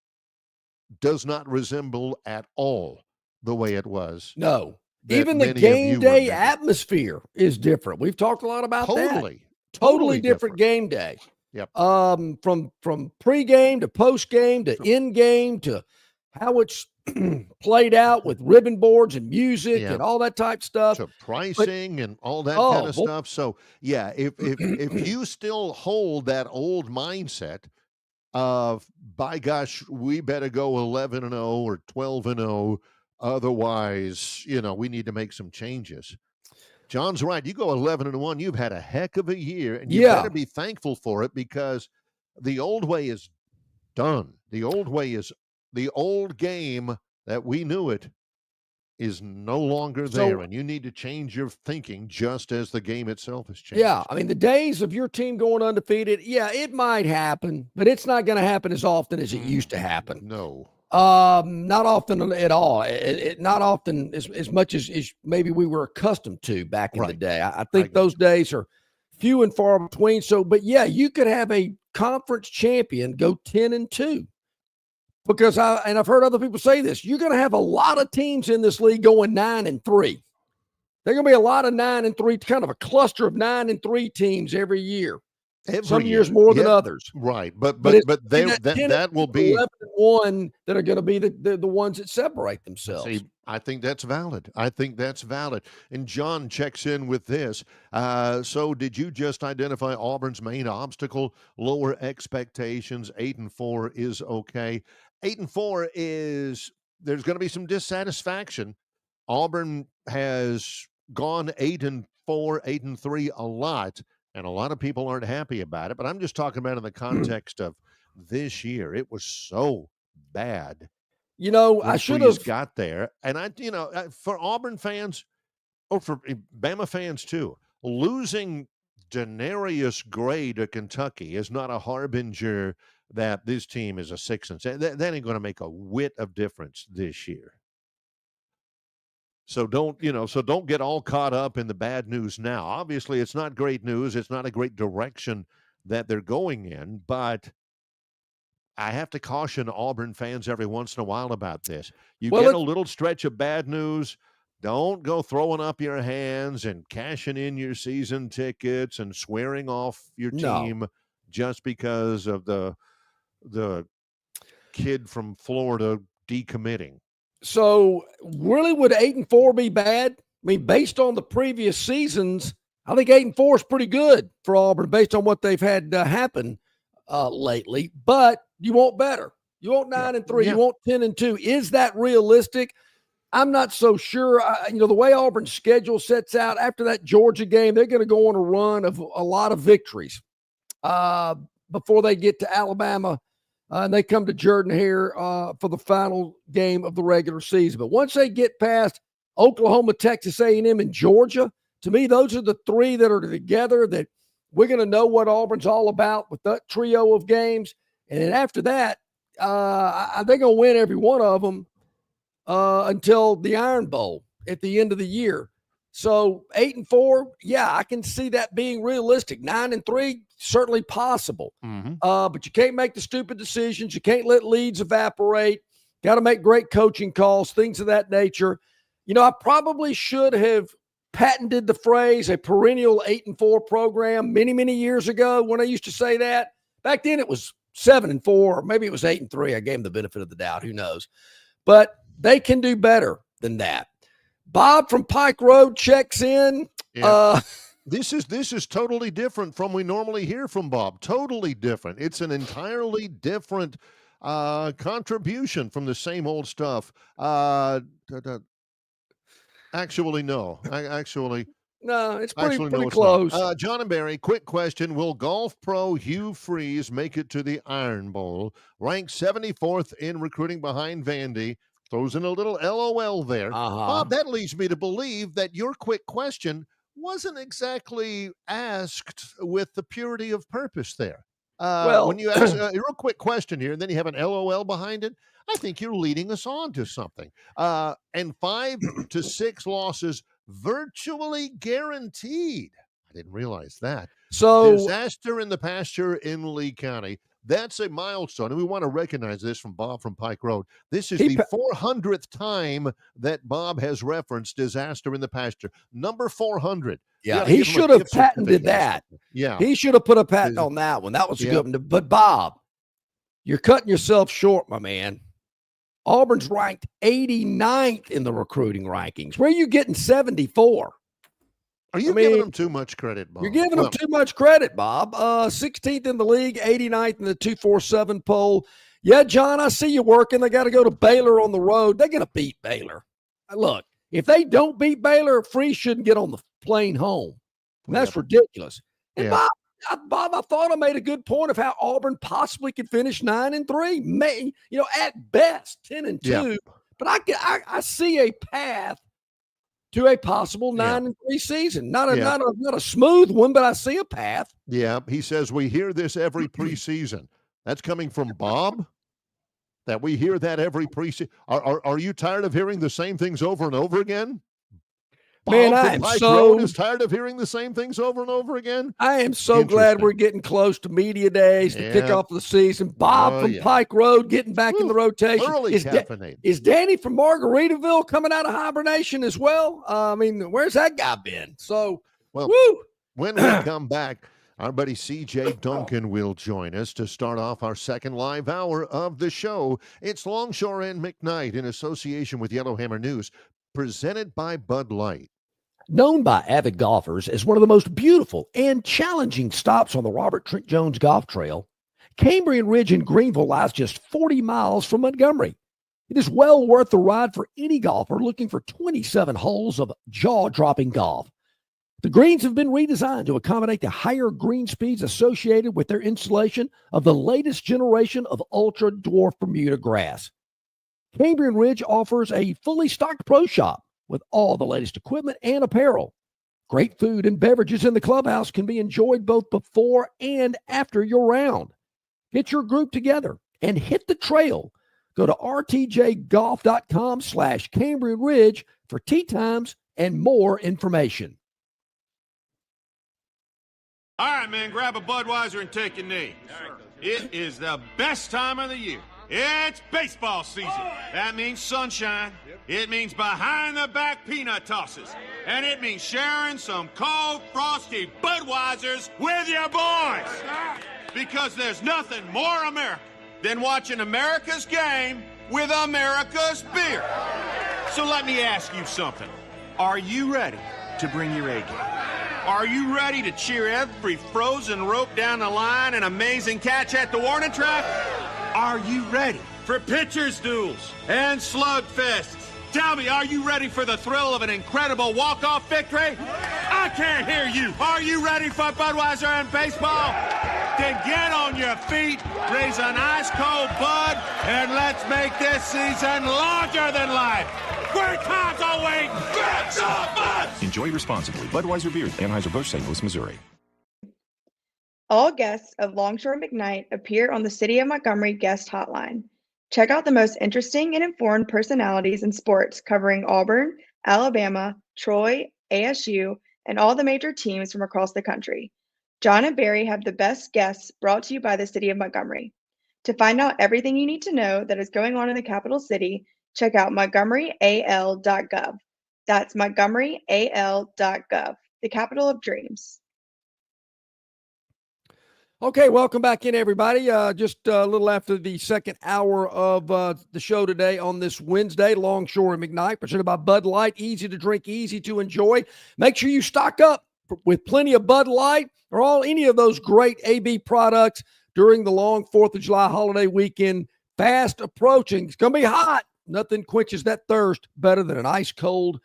does not resemble at all the way it was. No. Even the game day atmosphere is different. We've talked a lot about that. Totally different game day. Yep. From pregame to postgame to in game to how it's played out with ribbon boards and music and all that type stuff. So pricing and all that kind of stuff. So yeah, if you still hold that old mindset of, by gosh, we better go 11-0 or 12-0, otherwise, you know, we need to make some changes. John's right. You go 11-1, you've had a heck of a year, and you better be thankful for it, because the old way is done. The old game that we knew it is no longer there, and you need to change your thinking just as the game itself has changed. Yeah, I mean, the days of your team going undefeated, it might happen, but it's not going to happen as often as it used to happen. No. Not often at all. Not often as much as maybe we were accustomed to back in the day. I think those days are few and far between. So, but yeah, you could have a conference champion go 10-2, because I've heard other people say this. You're going to have a lot of teams in this league going 9-3. There are going to be a lot of 9-3, kind of a cluster of 9-3 teams every year. Some years more than others, right? But that will be 11-1 that are going to be the ones that separate themselves. See, I think that's valid. And John checks in with this. So, did you just identify Auburn's main obstacle? Lower expectations. 8-4 is okay. 8-4 is, there's going to be some dissatisfaction. Auburn has gone 8-4, 8-3 a lot. And a lot of people aren't happy about it, but I'm just talking about in the context of this year. It was so bad. You know, I should have got there. And for Auburn fans, or for Bama fans too, losing Denarius Gray to Kentucky is not a harbinger that this team is a 6-7. That ain't going to make a whit of difference this year. So don't get all caught up in the bad news now. Obviously, it's not great news. It's not a great direction that they're going in, but I have to caution Auburn fans every once in a while about this. You get a little stretch of bad news, don't go throwing up your hands and cashing in your season tickets and swearing off your team just because of the kid from Florida decommitting. So really, would 8-4 be bad? I mean, based on the previous seasons, I think 8-4 is pretty good for Auburn based on what they've had happen lately. But you want better. You want 9-3. You want 10-2. Is that realistic? I'm not so sure. The way Auburn's schedule sets out after that Georgia game, they're going to go on a run of a lot of victories before they get to Alabama. And they come to Jordan-Hare for the final game of the regular season. But once they get past Oklahoma, Texas A&M, and Georgia, to me, those are the three that are together that we're going to know what Auburn's all about with that trio of games. And then after that, they're going to win every one of them until the Iron Bowl at the end of the year. So 8-4, I can see that being realistic. 9-3, certainly possible. Mm-hmm. But you can't make the stupid decisions. You can't let leads evaporate. Got to make great coaching calls, things of that nature. I probably should have patented the phrase a perennial 8-4 program many, many years ago when I used to say that. Back then it was 7-4, or maybe it was 8-3. I gave them the benefit of the doubt. Who knows? But they can do better than that. Bob from Pike Road checks in. Yeah. This is totally different from we normally hear from Bob. Totally different. It's an entirely different contribution from the same old stuff. Actually, no. No, it's pretty close. John and Barry, quick question. Will golf pro Hugh Freeze make it to the Iron Bowl? Ranked 74th in recruiting behind Vandy. Throws in a little LOL there. Bob, that leads me to believe that your quick question wasn't exactly asked with the purity of purpose there. When you ask a real quick question here, and then you have an LOL behind it, I think you're leading us on to something. And 5 to 6 losses virtually guaranteed. I didn't realize that. So disaster in the pasture in Lee County. That's a milestone, and we want to recognize this from Bob from Pike Road. This is the 400th time that Bob has referenced disaster in the pasture. Number 400. Yeah, he should have patented that. Yeah. He should have put a patent on that one. That was a good one. But, Bob, you're cutting yourself short, my man. Auburn's ranked 89th in the recruiting rankings. Where are you getting 74? Are you giving them too much credit, Bob? You're giving them too much credit, Bob. 16th in the league, 89th in the 247 poll. Yeah, John, I see you working. They got to go to Baylor on the road. They're going to beat Baylor. Look, if they don't beat Baylor, Freeze shouldn't get on the plane home. That's ridiculous. And Bob, I thought I made a good point of how Auburn possibly could finish 9-3, at best 10-2. Yeah. But I see a path to a possible 9-3 season. Not a smooth one, but I see a path. Yeah, he says we hear this every preseason. That's coming from Bob? That we hear that every preseason? Are you tired of hearing the same things over and over again? Man, I am so tired of hearing the same things over and over again. I am so glad we're getting close to media days, the kickoff of the season. Bob from Pike Road getting back in the rotation. Is Danny from Margaritaville coming out of hibernation as well? Where's that guy been? So, when we come back, our buddy CJ Duncan will join us to start off our second live hour of the show. It's Longshore and McKnight in association with Yellowhammer News, presented by Bud Light. Known by avid golfers as one of the most beautiful and challenging stops on the Robert Trent Jones Golf Trail, Cambrian Ridge in Greenville lies just 40 miles from Montgomery. It is well worth the ride for any golfer looking for 27 holes of jaw-dropping golf. The greens have been redesigned to accommodate the higher green speeds associated with their installation of the latest generation of ultra-dwarf Bermuda grass. Cambrian Ridge offers a fully stocked pro shop with all the latest equipment and apparel. Great food and beverages in the clubhouse can be enjoyed both before and after your round. Get your group together and hit the trail Go to rtjgolf.com/Cambrian Ridge for tee times and more information. All right, man, grab a Budweiser and take a knee. It is the best time of the year. It's baseball season. That means sunshine. It means behind-the-back peanut tosses. And it means sharing some cold, frosty Budweisers with your boys. Because there's nothing more American than watching America's game with America's beer. So let me ask you something. Are you ready to bring your A game? Are you ready to cheer every frozen rope down the line and amazing catch at the warning track? Are you ready for pitchers' duels and slugfests? Tell me, are you ready for the thrill of an incredible walk-off victory? I can't hear you. Are you ready for Budweiser and baseball? Then get on your feet, raise an ice-cold Bud, and let's make this season larger than life. Great times are waiting. Get some Bud! Enjoy responsibly. Budweiser Beer, Anheuser-Busch, St. Louis, Missouri. All guests of Longshore McKnight appear on the City of Montgomery guest hotline. Check out the most interesting and informed personalities in sports covering Auburn, Alabama, Troy, ASU, and all the major teams from across the country. John and Barry have the best guests brought to you by the City of Montgomery. To find out everything you need to know that is going on in the capital city, check out montgomeryal.gov. That's montgomeryal.gov, the capital of dreams. Okay, welcome back in, everybody. Just a little after the second hour of the show today on this Wednesday, Longshore and McKnight, presented by Bud Light. Easy to drink, easy to enjoy. Make sure you stock up with plenty of Bud Light or any of those great AB products during the long 4th of July holiday weekend. Fast approaching. It's going to be hot. Nothing quenches that thirst better than an ice-cold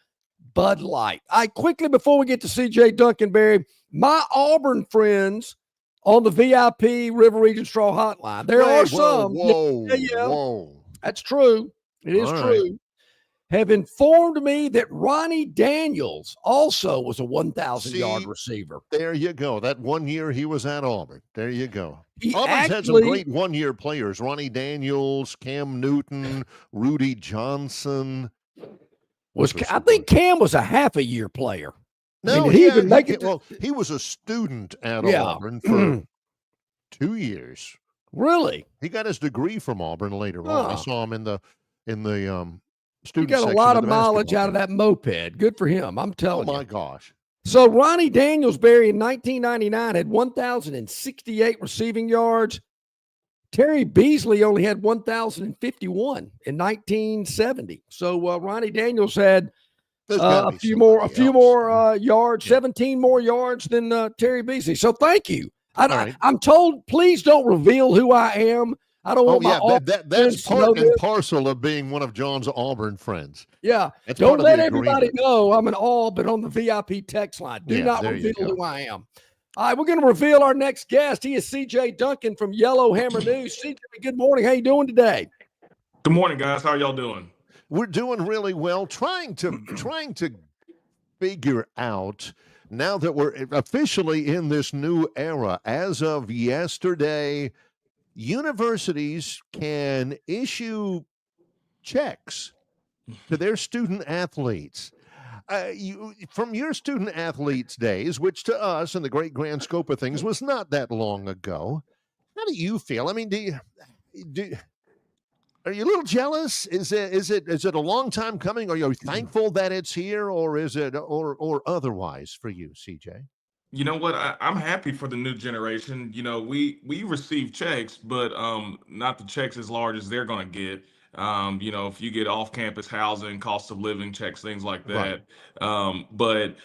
Bud Light. Quickly, before we get to CJ Duncanberry, my Auburn friends on the VIP River Region Straw Hotline. There are some. Whoa. That's true. It is true. Right. Have informed me that Ronnie Daniels also was a 1,000-yard receiver. There you go. That 1 year he was at Auburn. There you go. Auburn's had some great one-year players. Ronnie Daniels, Cam Newton, Rudy Johnson. I think Cam was a half-a-year player. No, he was a student at Auburn for 2 years. Really? He got his degree from Auburn later on. I saw him in the student. He got a lot of mileage out of that moped. Good for him. I'm telling you. Oh my gosh. So Ronnie Daniels, Barry, in 1999 had 1,068 receiving yards. Terry Beasley only had 1,051 in 1970. So Ronnie Daniels had a few more yards, 17 more yards than Terry Beasley. So thank you. I'm told, please don't reveal who I am. I don't want that's part and parcel of being one of John's Auburn friends. Yeah. Don't let everybody know I'm an Auburn on the VIP text line. Do not reveal who I am. All right, we're going to reveal our next guest. He is CJ Duncan from Yellowhammer News. CJ, good morning. How you doing today? Good morning, guys. How are y'all doing? We're doing really well, trying to figure out, now that we're officially in this new era, as of yesterday, universities can issue checks to their student athletes. From your student athletes' days, which to us in the great grand scope of things was not that long ago, how do you feel? I mean, are you a little jealous? Is it a long time coming? Are you thankful that it's here, or is it or otherwise for you, CJ? You know what? I'm happy for the new generation. You know, we receive checks, but not the checks as large as they're going to get. You know, if you get off-campus housing, cost of living checks, things like that. Right. But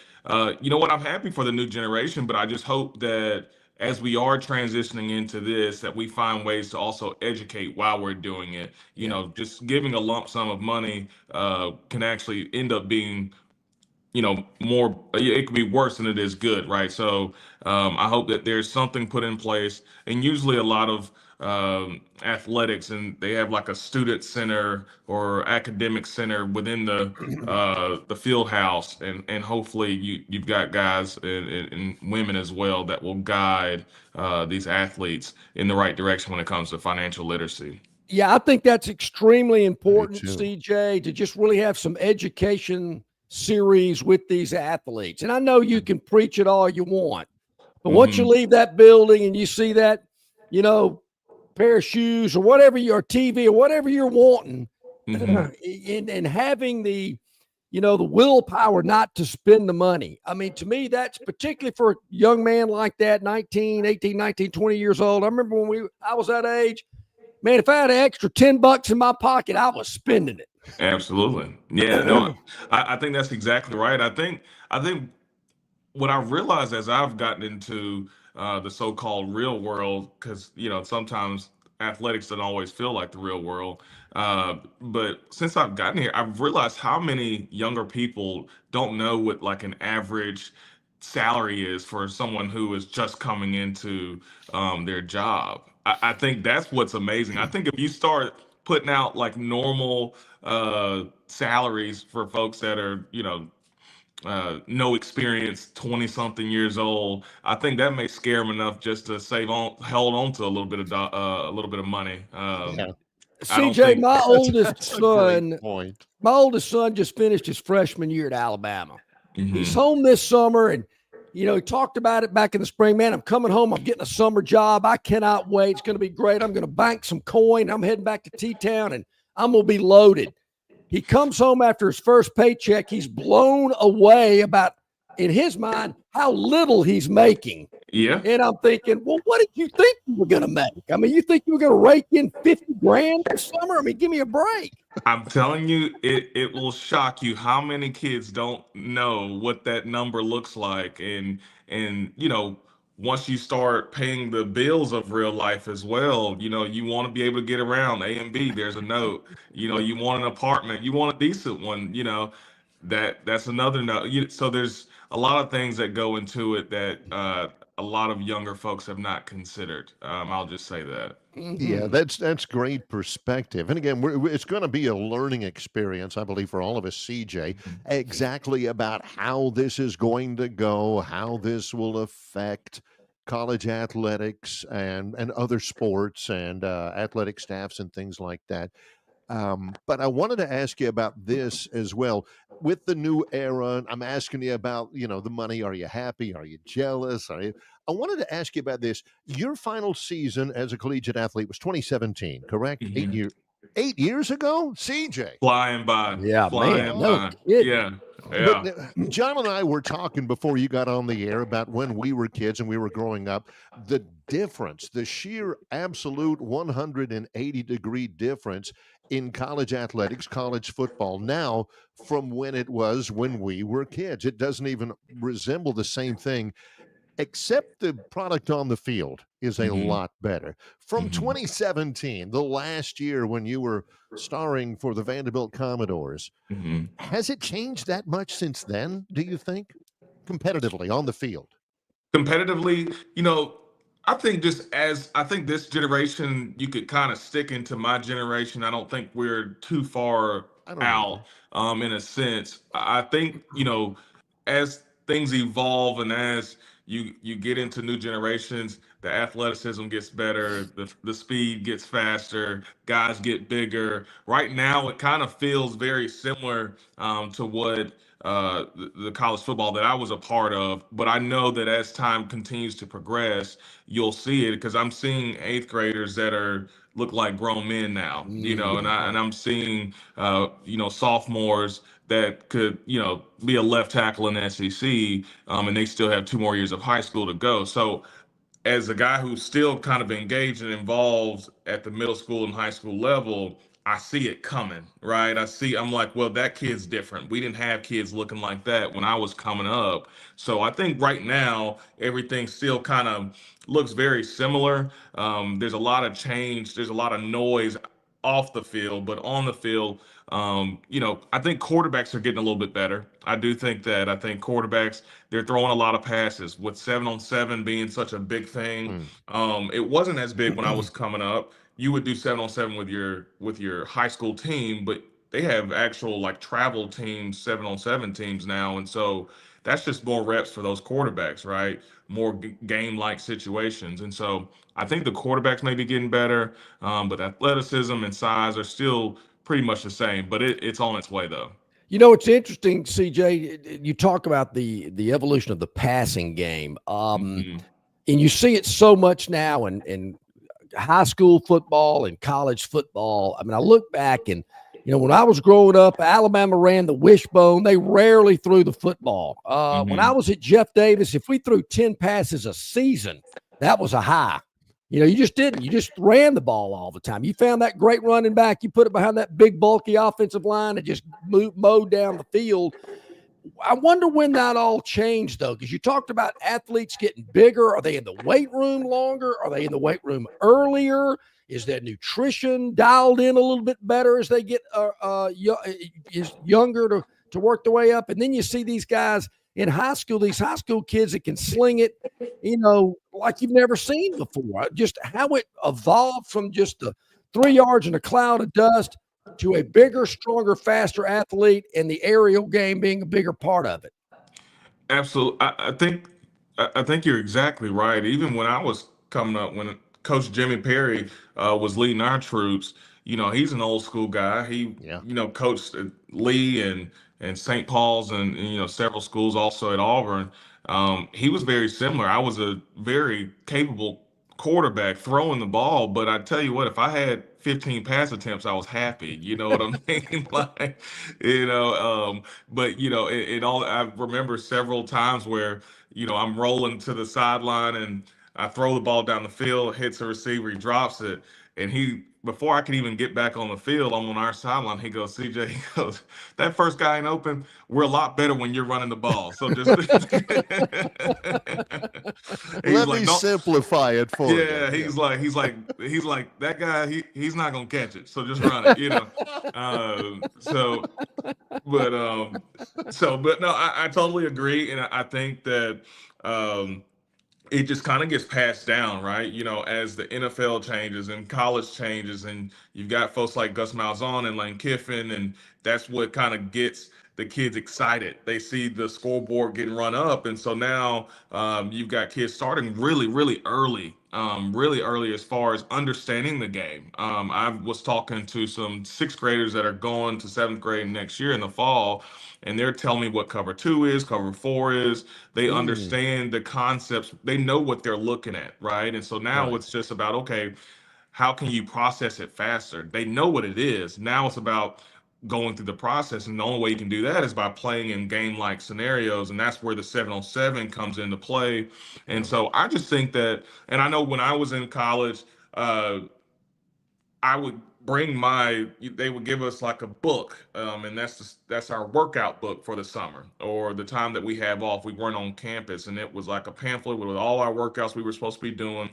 you know what? I'm happy for the new generation, but I just hope that as we are transitioning into this, that we find ways to also educate while we're doing it. You know, just giving a lump sum of money can actually end up being, you know, more, it could be worse than it is good, right? So I hope that there's something put in place, and usually a lot of athletics, and they have like a student center or academic center within the field house, and hopefully you've got guys and women as well that will guide these athletes in the right direction when it comes to financial literacy. Yeah, I think that's extremely important, CJ, to just really have some education series with these athletes. And I know you can preach it all you want, but once you leave that building and you see that, pair of shoes or whatever your TV or whatever you're wanting, and having the willpower not to spend the money. I mean, to me, that's particularly for a young man like that, 19, 18, 19, 20 years old. I remember when I was that age, man, if I had an extra $10 in my pocket, I was spending it. Absolutely. Yeah, no, I think that's exactly right. I think what I realized as I've gotten into the so-called real world, because sometimes athletics don't always feel like the real world. But since I've gotten here, I've realized how many younger people don't know what like an average salary is for someone who is just coming into their job. I think that's what's amazing. I think if you start putting out like normal salaries for folks that are, no experience, 20 something years old, I think that may scare them enough just to hold on to a little bit of money. CJ, my oldest son just finished his freshman year at Alabama. He's home this summer, and he talked about it back in the spring. Man, I'm coming home. I'm getting a summer job. I cannot wait. It's going to be great. I'm going to bank some coin. I'm heading back to T-Town, and I'm going to be loaded. He comes home after his first paycheck. He's blown away about, in his mind, how little he's making. Yeah. And I'm thinking, well, what did you think you were going to make? I mean, you think you were going to rake in 50 grand this summer? I mean, give me a break. I'm telling you, it will shock you how many kids don't know what that number looks like. And once you start paying the bills of real life as well, you want to be able to get around A and B. There's a note. You want an apartment. You want a decent one. That's another note. So there's a lot of things that go into it that a lot of younger folks have not considered. I'll just say that. Yeah, that's great perspective. And again, it's going to be a learning experience, I believe, for all of us, CJ, exactly about how this is going to go, how this will affect college athletics and other sports and athletic staffs and things like that. But I wanted to ask you about this as well. With the new era, I'm asking you about, the money. Are you happy? Are you jealous? I wanted to ask you about this. Your final season as a collegiate athlete was 2017, correct? 8 years ago, CJ. Flying by. Yeah, flying man. by. Yeah. But John and I were talking before you got on the air about when we were kids and we were growing up, the difference, the sheer absolute 180-degree difference in college athletics, college football now from when it was when we were kids. It doesn't even resemble the same thing, except the product on the field is a lot better. From 2017, the last year when you were starring for the Vanderbilt Commodores, has it changed that much since then, do you think, competitively on the field? Competitively, I think I think this generation, you could kind of stick into my generation. I don't think we're too far out in a sense. I think, as things evolve and as you get into new generations, the athleticism gets better, the speed gets faster, guys get bigger. Right now, it kind of feels very similar to what the college football that I was a part of. But I know that as time continues to progress, you'll see it because I'm seeing eighth graders that look like grown men now, and I'm seeing sophomores that could, be a left tackle in the SEC, and they still have 2 more years of high school to go. So as a guy who's still kind of engaged and involved at the middle school and high school level, I see it coming, right? I'm like, well, that kid's different. We didn't have kids looking like that when I was coming up. So I think right now, everything still kind of looks very similar. There's a lot of change. There's a lot of noise off the field, but on the field, I think quarterbacks are getting a little bit better. I do think that. I think quarterbacks, they're throwing a lot of passes with 7-on-7 being such a big thing. It wasn't as big when I was coming up. You would do 7-on-7 with your high school team, but they have actual like travel teams, 7-on-7 teams now. And so that's just more reps for those quarterbacks, right? More game-like situations. And so I think the quarterbacks may be getting better, but athleticism and size are still pretty much the same, but it's on its way though. You know, it's interesting, CJ, you talk about the evolution of the passing game. And you see it so much now in high school football and college football. I mean, I look back and, you know, when I was growing up, Alabama ran the wishbone. They rarely threw the football. When I was at Jeff Davis, if we threw 10 passes a season, that was a high. You know, you just didn't. You just ran the ball all the time. You found that great running back. You put it behind that big, bulky offensive line and just mowed down the field. I wonder when that all changed, though, because you talked about athletes getting bigger. Are they in the weight room longer? Are they in the weight room earlier? Is their nutrition dialed in a little bit better as they get younger to work their way up? And then you see these guys in high school, these high school kids that can sling it, you know, like you've never seen before. Just how it evolved from just the 3 yards in a cloud of dust to a bigger, stronger, faster athlete, and the aerial game being a bigger part of it. Absolutely. I think you're exactly right. Even when I was coming up, when Coach Jimmy Perry was leading our troops, you know, he's an old school guy. He, you know, coached at Lee and St. Paul's and, you know, several schools also at Auburn. He was very similar. I was a very capable quarterback throwing the ball, but I tell you what, if I had 15 pass attempts, I was happy. You know what I mean? Like, you know, but you know, it all, I remember several times where, you know, I'm rolling to the sideline and I throw the ball down the field, hits a receiver, he drops it, and before I can even get back on the field, I'm on our sideline. He goes, CJ, he goes, that first guy ain't open. We're a lot better when you're running the ball. So just let me simplify it for you. Yeah, he's like that guy. He's not gonna catch it. So just run it, you know. But no, I totally agree, and I think that. It just kind of gets passed down, right? You know, as the NFL changes and college changes, and you've got folks like Gus Malzahn and Lane Kiffin, and that's what kind of gets the kids excited. They see the scoreboard getting run up, and so now you've got kids starting really, really early as far as understanding the game. I was talking to some 6th graders that are going to 7th grade next year in the fall, and they're telling me what cover 2 is, cover 4 is. They understand the concepts. They know what they're looking at, right? And so now it's just about, okay, how can you process it faster? They know what it is. Now it's about going through the process, and the only way you can do that is by playing in game-like scenarios, and that's where the 7-on-7 comes into play. And so I just think that, and I know when I was in college, I would bring they would give us like a book, and that's our workout book for the summer, or the time that we have off. We weren't on campus, and it was like a pamphlet with all our workouts we were supposed to be doing,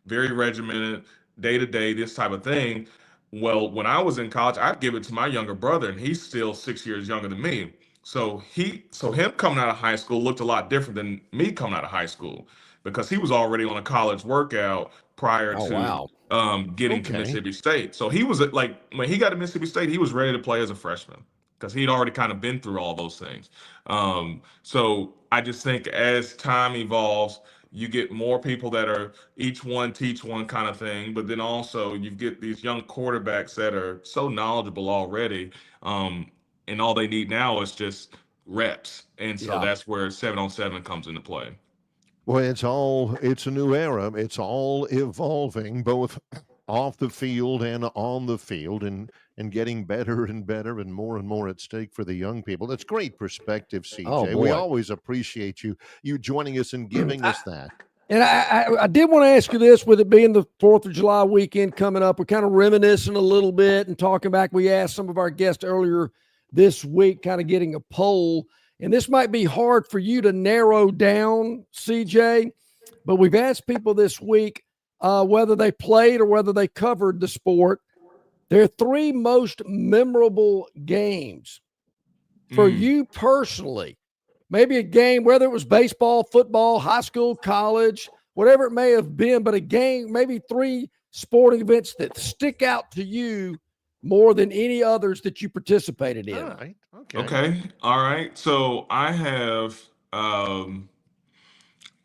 very regimented, day to day, this type of thing. Well, when I was in college, I'd give it to my younger brother, and he's still 6 years younger than me. So him coming out of high school looked a lot different than me coming out of high school, because he was already on a college workout prior to getting to Mississippi State. So he was like, when he got to Mississippi State, he was ready to play as a freshman because he'd already kind of been through all those things. So I just think as time evolves, you get more people that are each one teach one kind of thing, but then also you get these young quarterbacks that are so knowledgeable already, and all they need now is just reps. And so that's where 7-on-7 comes into play. Well, it's a new era. It's all evolving, both off the field and on the field, and getting better and better and more at stake for the young people. That's great perspective, CJ. We always appreciate you joining us and giving us that. And I did want to ask you this, with it being the 4th of July weekend coming up, we're kind of reminiscing a little bit and talking back. We asked some of our guests earlier this week, kind of getting a poll. And this might be hard for you to narrow down, CJ, but we've asked people this week whether they played or whether they covered the sport. Their 3 most memorable games for you personally. Maybe a game, whether it was baseball, football, high school, college, whatever it may have been, but a game, maybe 3 sporting events that stick out to you more than any others that you participated in. All right. Okay. All right. So I have Um,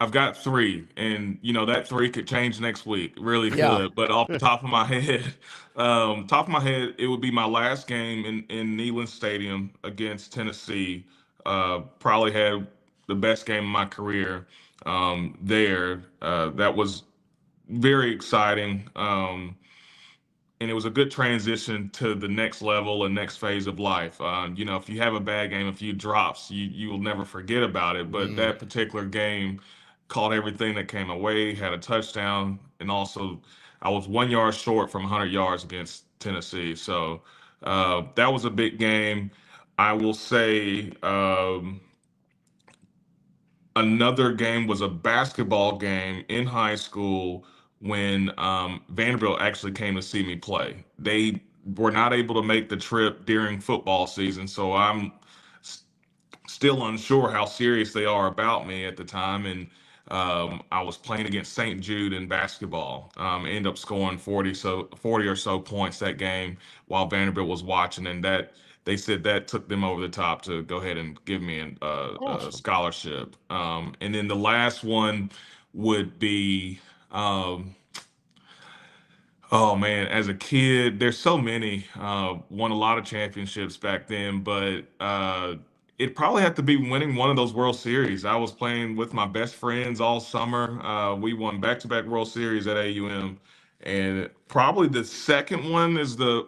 I've got three, and that three could change next week, really Yeah. could. But off the top of my head, it would be my last game in Neyland Stadium against Tennessee. Probably had the best game of my career there. That was very exciting. And it was a good transition to the next level and next phase of life. If you have a bad game, a few drops, you will never forget about it. But that particular game caught everything that came away, had a touchdown, and also I was 1 yard short from 100 yards against Tennessee. So that was a big game. I will say another game was a basketball game in high school when Vanderbilt actually came to see me play. They were not able to make the trip during football season, so I'm still unsure how serious they are about me at the time. And I was playing against St. Jude in basketball. Ended up scoring 40 or so points that game while Vanderbilt was watching, and that they said that took them over the top to go ahead and give me a scholarship. And then the last one would be, oh man, as a kid, there's so many. Won a lot of championships back then, but it probably had to be winning one of those World Series. I was playing with my best friends all summer. We won back-to-back World Series at AUM, and probably the second one is the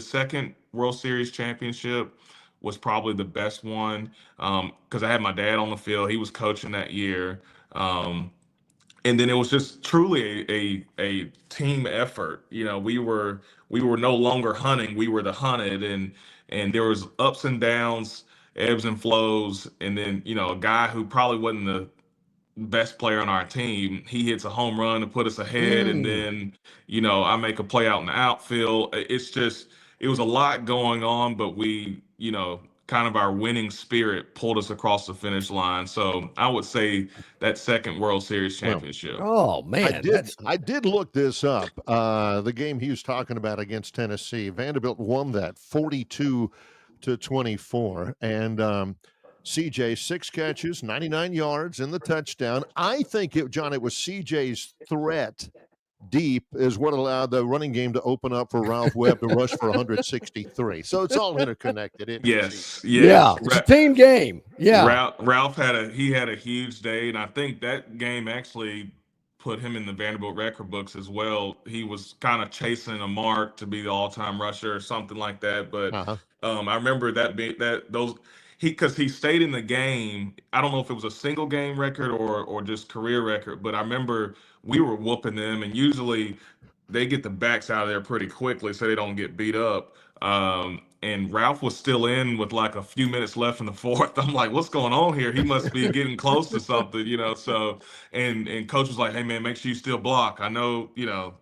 second World Series championship was probably the best one because I had my dad on the field. He was coaching that year. And then it was just truly a team effort. We were no longer hunting; we were the hunted, and there was ups and downs, ebbs and flows. And then a guy who probably wasn't the best player on our team, he hits a home run to put us ahead, and then I make a play out in the outfield. It was a lot going on, but we kind of our winning spirit pulled us across the finish line. So I would say that second World Series championship. Oh man, I did look this up. The game he was talking about against Tennessee, Vanderbilt won that 42-24, and CJ 6 catches, 99 yards in the touchdown. I think it was CJ's threat deep is what allowed the running game to open up for Ralph Webb to rush for 163. So it's all interconnected. Yes. Yeah, it's a team game. Yeah. Ralph had a huge day, and I think that game actually put him in the Vanderbilt record books as well. He was kind of chasing a mark to be the all-time rusher or something like that. But I remember because he stayed in the game. I don't know if it was a single game record or just career record, but I remember we were whooping them, and usually they get the backs out of there pretty quickly so they don't get beat up. And Ralph was still in with like a few minutes left in the fourth. I'm like, what's going on here? He must be getting close to something, So, and coach was like, hey man, make sure you still block. I know, you don't,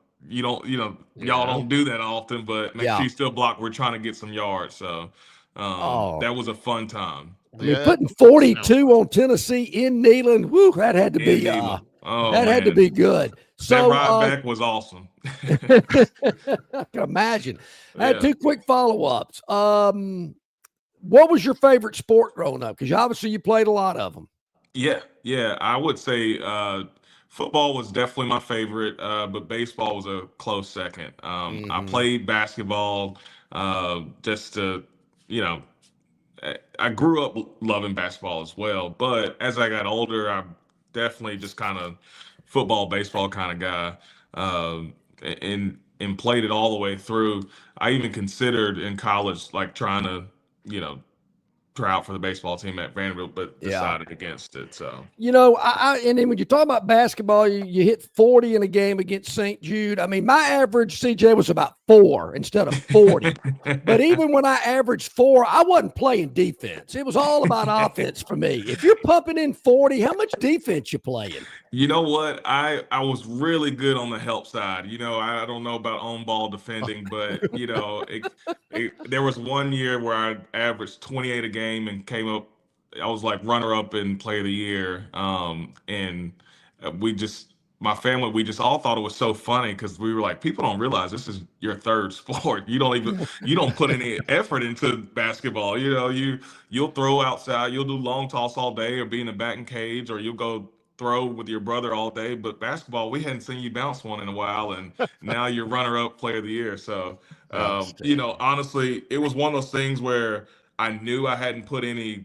y'all don't do that often, but make sure you still block. We're trying to get some yards. So, that was a fun time. I mean, putting 42 on Tennessee in Neyland, whoo, that had to be had to be good. So that ride back was awesome. I can imagine. I had two quick follow-ups. What was your favorite sport growing up? Because obviously you played a lot of them. Yeah. I would say football was definitely my favorite, but baseball was a close second. I played basketball just to, I grew up loving basketball as well. But as I got older, I definitely just kind of football, baseball kind of guy, and played it all the way through. I even considered in college, like trying to, try out for the baseball team at Vanderbilt, but decided against it. So, and then when you talk about basketball, you hit 40 in a game against St. Jude. I mean, my average, CJ, was about 4 instead of 40. But even when I averaged 4, I wasn't playing defense. It was all about offense for me. If you're pumping in 40, how much defense you playing? You know what? I was really good on the help side. I don't know about on ball defending, but there was one year where I averaged 28 a game and came up. I was like runner up in play of the year. And my family, we just all thought it was so funny because we were like, people don't realize this is your third sport. You don't put any effort into basketball. You'll throw outside, you'll do long toss all day or be in the batting cage, or you'll go throw with your brother all day. But basketball, we hadn't seen you bounce one in a while, and now you're runner-up player of the year. So, honestly, it was one of those things where I knew I hadn't put any,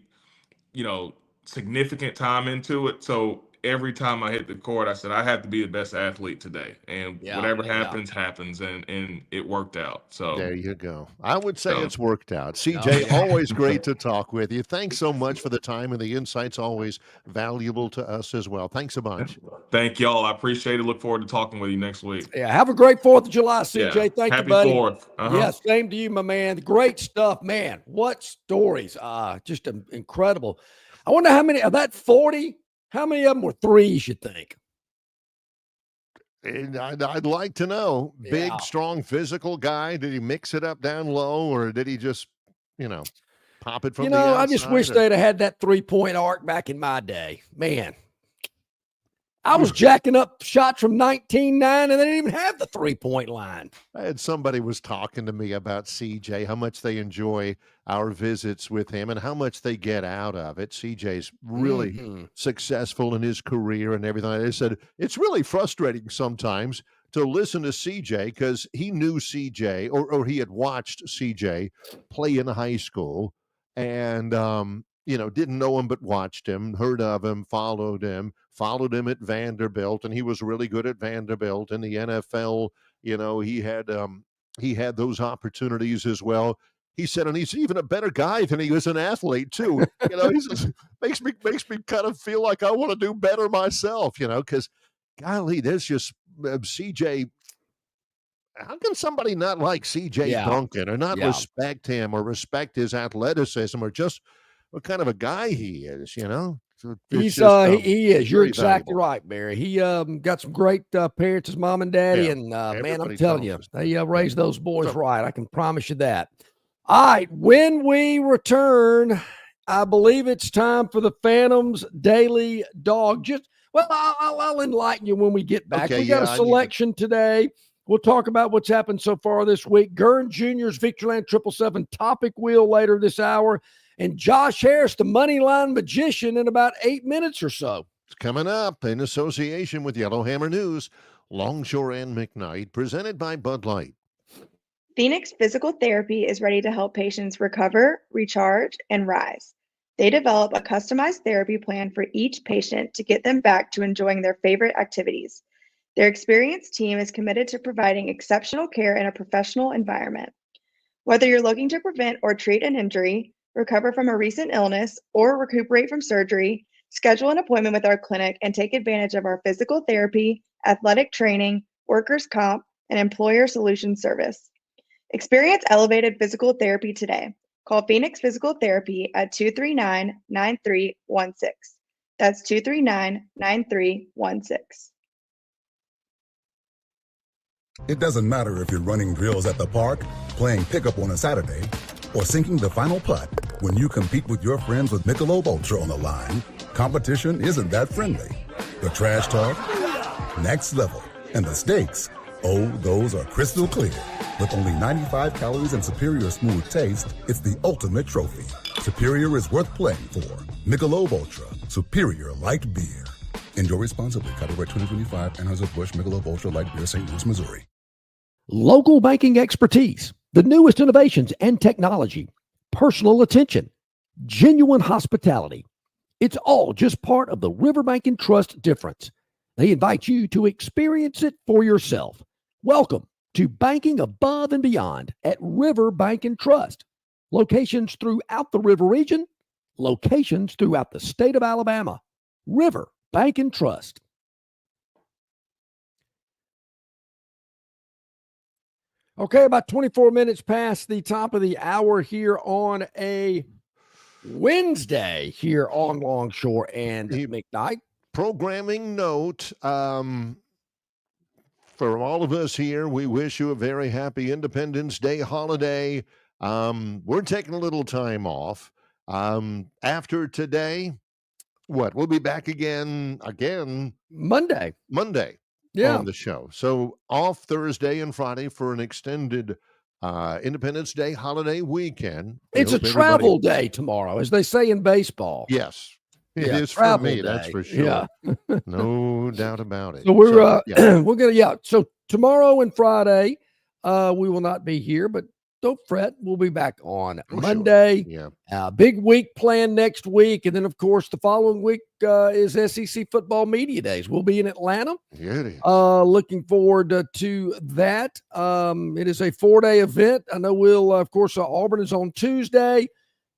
significant time into it. So every time I hit the court, I said I have to be the best athlete today, and whatever happens, and it worked out. So there you go. I would say it's worked out. CJ, always great to talk with you. Thanks so much for the time and the insights. Always valuable to us as well. Thanks a bunch. Thank y'all. I appreciate it. Look forward to talking with you next week. Yeah, have a great 4th of July, CJ. Yeah. Thank Happy you, buddy. 4th. Yeah, same to you, my man. Great stuff, man. What stories? Just incredible. I wonder how many of that 40. How many of them were threes, you think? And I'd like to know. Big, strong, physical guy. Did he mix it up down low, or did he just, pop it from the outside? I just wish they'd have had that 3-point arc back in my day. Man, I was jacking up shots from 19-9, and they didn't even have the 3-point line. I had somebody was talking to me about CJ, how much they enjoy our visits with him and how much they get out of it. CJ's really successful in his career and everything. I said, it's really frustrating sometimes to listen to CJ because he knew CJ or he had watched CJ play in high school and, didn't know him but watched him, heard of him, followed him at Vanderbilt, and he was really good at Vanderbilt. In the NFL, he had those opportunities as well. He said, and he's even a better guy than he was an athlete too. He says, makes me kind of feel like I want to do better myself, because golly, there's just CJ. How can somebody not like CJ Duncan or not respect him or respect his athleticism or just what kind of a guy he is, So he is. You're exactly right, Barry. He got some great parents, his mom and daddy, and man, I'm telling you, they raised those boys right. I can promise you that. All right, when we return, I believe it's time for the Phantoms Daily Dog. I'll enlighten you when we get back. We got a selection today. We'll talk about what's happened so far this week. Gurn Jr.'s Victoryland 777 Topic Wheel later this hour. And Josh Harris, the Moneyline Magician, in about 8 minutes or so. It's coming up in association with Yellowhammer News, Longshore and McKnight, presented by Bud Light. Phoenix Physical Therapy is ready to help patients recover, recharge, and rise. They develop a customized therapy plan for each patient to get them back to enjoying their favorite activities. Their experienced team is committed to providing exceptional care in a professional environment. Whether you're looking to prevent or treat an injury, recover from a recent illness, or recuperate from surgery, schedule an appointment with our clinic and take advantage of our physical therapy, athletic training, workers' comp, and employer solutions service. Experience elevated physical therapy today. Call Phoenix Physical Therapy at 239-9316. That's 239-9316. It doesn't matter if you're running drills at the park, playing pickup on a Saturday, or sinking the final putt. When you compete with your friends with Michelob Ultra on the line, competition isn't that friendly. The trash talk, next level. And the stakes, those are crystal clear. With only 95 calories and superior smooth taste, it's the ultimate trophy. Superior is worth playing for. Michelob Ultra, superior light beer. Enjoy responsibly. Copyright 2025, Anheuser-Busch Michelob Ultra Light Beer, St. Louis, Missouri. Local banking expertise, the newest innovations and technology, personal attention, genuine hospitality. It's all just part of the Riverbank and Trust difference. They invite you to experience it for yourself. Welcome to banking above and beyond at Riverbank and Trust. Locations throughout the River region, locations throughout the state of Alabama. Riverbank and Trust. Okay, about 24 minutes past the top of the hour here on a Wednesday here on Longshore and McKnight. Programming note, for all of us here, we wish you a very happy Independence Day holiday. We're taking a little time off. After today, we'll be back again Monday. on the show. So off Thursday and Friday for an extended Independence Day holiday weekend. It's a travel day tomorrow, as they say in baseball. Yes, it is for me. Day. That's for sure. Yeah. No doubt about it. So we're So tomorrow and Friday, we will not be here, but don't fret. We'll be back on Monday. Sure. Yeah. Big week planned next week. And then, of course, the following week is SEC football media days. We'll be in Atlanta. Yeah, it is. Looking forward to that. It is a 4-day event. I know of course, Auburn is on Tuesday.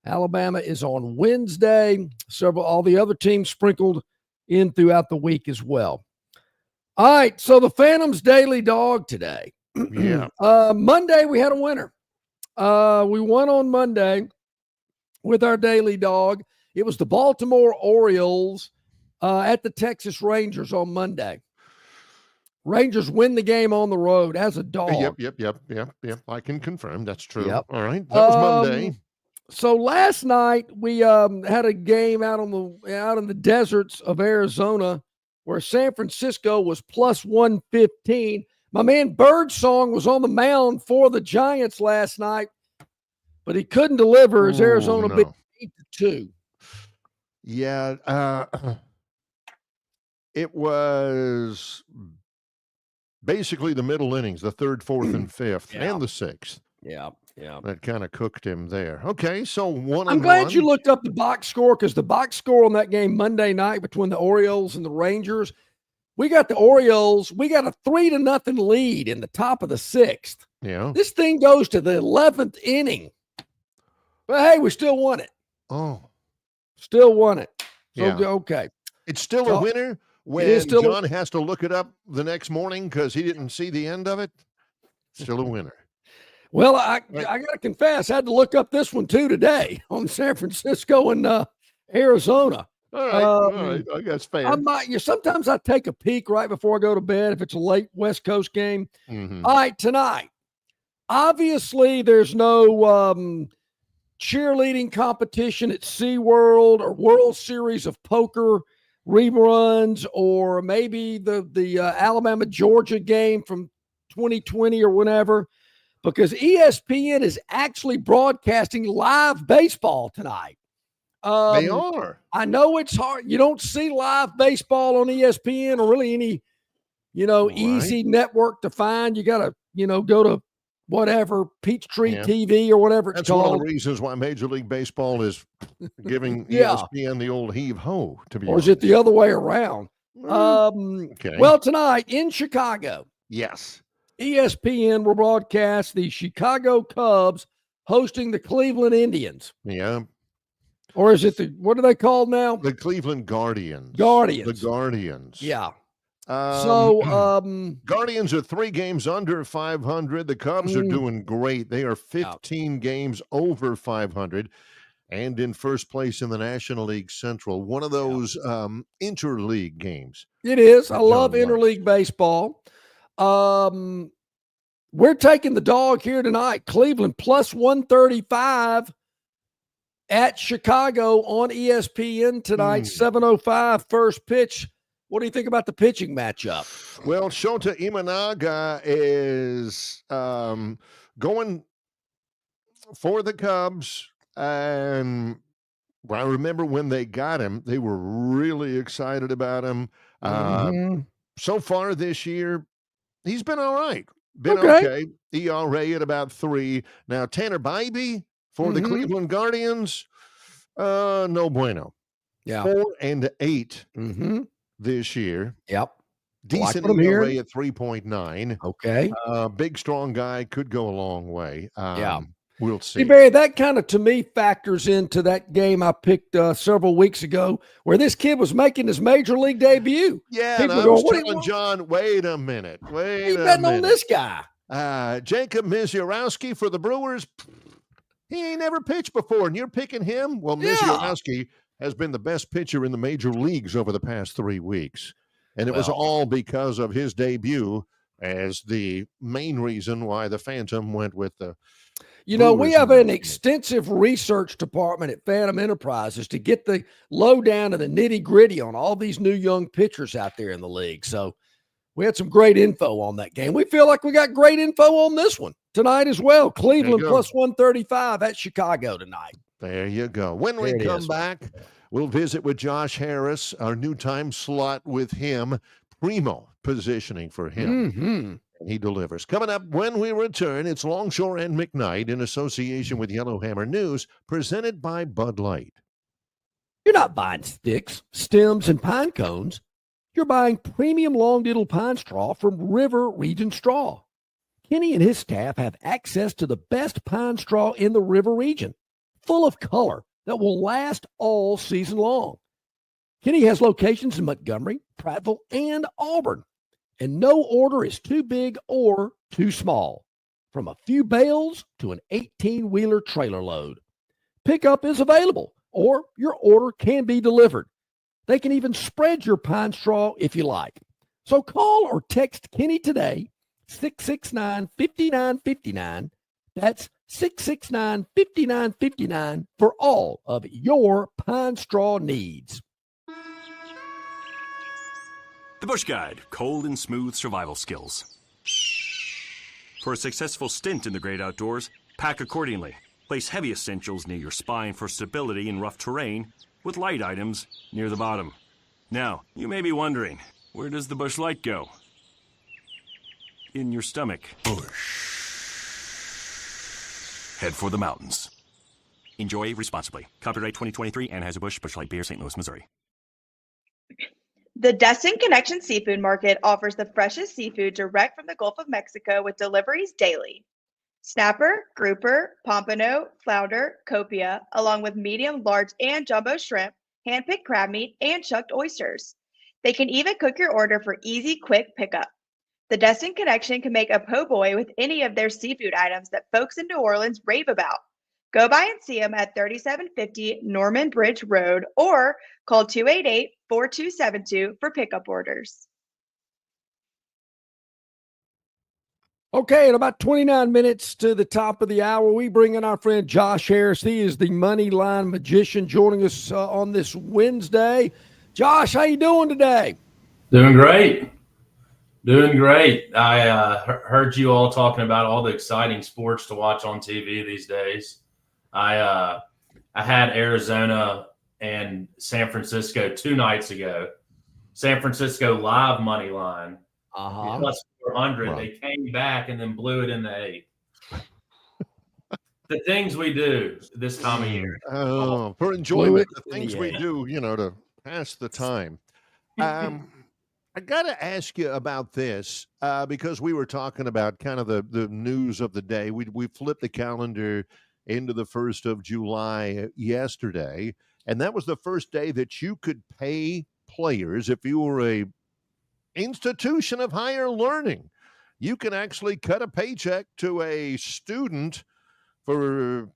Alabama is on Wednesday. All the other teams sprinkled in throughout the week as well. All right. So the Phantom's Daily Dog today. Yeah. Monday, we had a winner. We won on Monday with our Daily Dog. It was the Baltimore Orioles at the Texas Rangers on Monday. Rangers win the game on the road as a dog. Yep. I can confirm that's true. Yep. All right. That was Monday. So last night we had a game out in the deserts of Arizona where San Francisco was plus 115. My man Birdsong was on the mound for the Giants last night, but he couldn't deliver as Arizona beat 8-2. Yeah, it was basically the middle innings, the third, fourth, and fifth, and the sixth. Yeah. That kind of cooked him there. Okay, so 1-1. I'm glad you looked up the box score, because the box score on that game Monday night between the Orioles and the Rangers, we got the Orioles. We got a 3-0 lead in the top of the sixth. Yeah. This thing goes to the 11th inning. But hey, we still won it. Oh. Still won it. So, yeah. Okay. It's still a winner when John has to look it up the next morning because he didn't see the end of it. Still a winner. Well, I got to confess, I had to look up this one too today on San Francisco and Arizona. All right. I guess fair. Sometimes I take a peek right before I go to bed if it's a late West Coast game. Mm-hmm. All right, tonight. Obviously, there's no cheerleading competition at SeaWorld or World Series of Poker reruns, or maybe the Alabama-Georgia game from 2020 or whenever, because ESPN is actually broadcasting live baseball tonight. They are. I know it's hard. You don't see live baseball on ESPN or really any, easy network to find. You got to, go to whatever, Peachtree TV or whatever it's called. That's one of the reasons why Major League Baseball is giving ESPN the old heave-ho, to be honest. Or is it the other way around? Okay. Well, tonight in Chicago. Yes. ESPN will broadcast the Chicago Cubs hosting the Cleveland Indians. Yeah. Or is it what are they called now? The Cleveland Guardians. The Guardians. Yeah. Guardians are 3 games under 500. The Cubs are doing great. They are 15 games over 500 and in first place in the National League Central. One of those interleague games. It is. I love interleague baseball. We're taking the dog here tonight. Cleveland plus 135 at Chicago on ESPN tonight, 7:05 first pitch. What do you think about the pitching matchup? Well, Shota Imanaga is going for the Cubs. And I remember when they got him, they were really excited about him. So far this year, he's been all right. Okay. ERA at about 3. Now, Tanner Bybee for the Cleveland Guardians, no bueno. Yeah. 4-8 this year. Yep. Decent ERA at 3.9. Okay. Big, strong guy, could go a long way. We'll see. See, Barry, that kind of, to me, factors into that game I picked several weeks ago where this kid was making his major league debut. Yeah, people and I was telling John, wait a minute. Wait a betting minute. on this guy. Jacob Misiorowski for the Brewers. He ain't never pitched before, and you're picking him? Well, Misiorowski has been the best pitcher in the major leagues over the past 3 weeks. And it was all because of his debut as the main reason why the Phantom went with the we have an extensive research department at Phantom Enterprises to get the lowdown and the nitty-gritty on all these new young pitchers out there in the league. So We had some great info on that game. We feel like we got great info on this one tonight as well. Cleveland plus 135 at Chicago tonight. There you go. When we come back, we'll visit with Josh Harris, our new time slot with him. Primo positioning for him. Mm-hmm. And he delivers. Coming up when we return, it's Longshore and McKnight in association with Yellowhammer News, presented by Bud Light. You're not buying sticks, stems, and pine cones. You're buying premium long-diddle pine straw from River Region Straw. Kenny and his staff have access to the best pine straw in the River Region, full of color that will last all season long. Kenny has locations in Montgomery, Prattville, and Auburn, and no order is too big or too small, from a few bales to an 18-wheeler trailer load. Pickup is available, or your order can be delivered. They can even spread your pine straw if you like. So call or text Kenny today, 669-5959. That's 669-5959 for all of your pine straw needs. The Bush Guide, cold and smooth survival skills. For a successful stint in the great outdoors, pack accordingly. Place heavy essentials near your spine for stability in rough terrain, with light items near the bottom. Now, you may be wondering, where does the Bush Light go? In your stomach. Bush. Head for the mountains. Enjoy responsibly. Copyright 2023, Anheuser-Busch, Bush Light Beer, St. Louis, Missouri. The Destin Connection Seafood Market offers the freshest seafood direct from the Gulf of Mexico with deliveries daily. Snapper, grouper, pompano, flounder, copia, along with medium, large, and jumbo shrimp, hand-picked crab meat, and chucked oysters. They can even cook your order for easy, quick pickup. The Destin Connection can make a po' boy with any of their seafood items that folks in New Orleans rave about. Go by and see them at 3750 Norman Bridge Road or call 288-4272 for pickup orders. Okay, in about 29 minutes to the top of the hour, we bring in our friend Josh Harris. He is the money line magician joining us on this Wednesday. Josh, how you doing today? Doing great. Doing great. I heard you all talking about all the exciting sports to watch on TV these days. I had Arizona and San Francisco 2 nights ago. San Francisco live money line. Plus 400. Right. They came back and then blew it in the 8th. The things we do this time of year. Oh, for enjoyment, the things we do, to pass the time. I got to ask you about this because we were talking about kind of the news of the day. We flipped the calendar into the 1st of July yesterday, and that was the first day that you could pay players if you were a institution of higher learning. You can actually cut a paycheck to a student for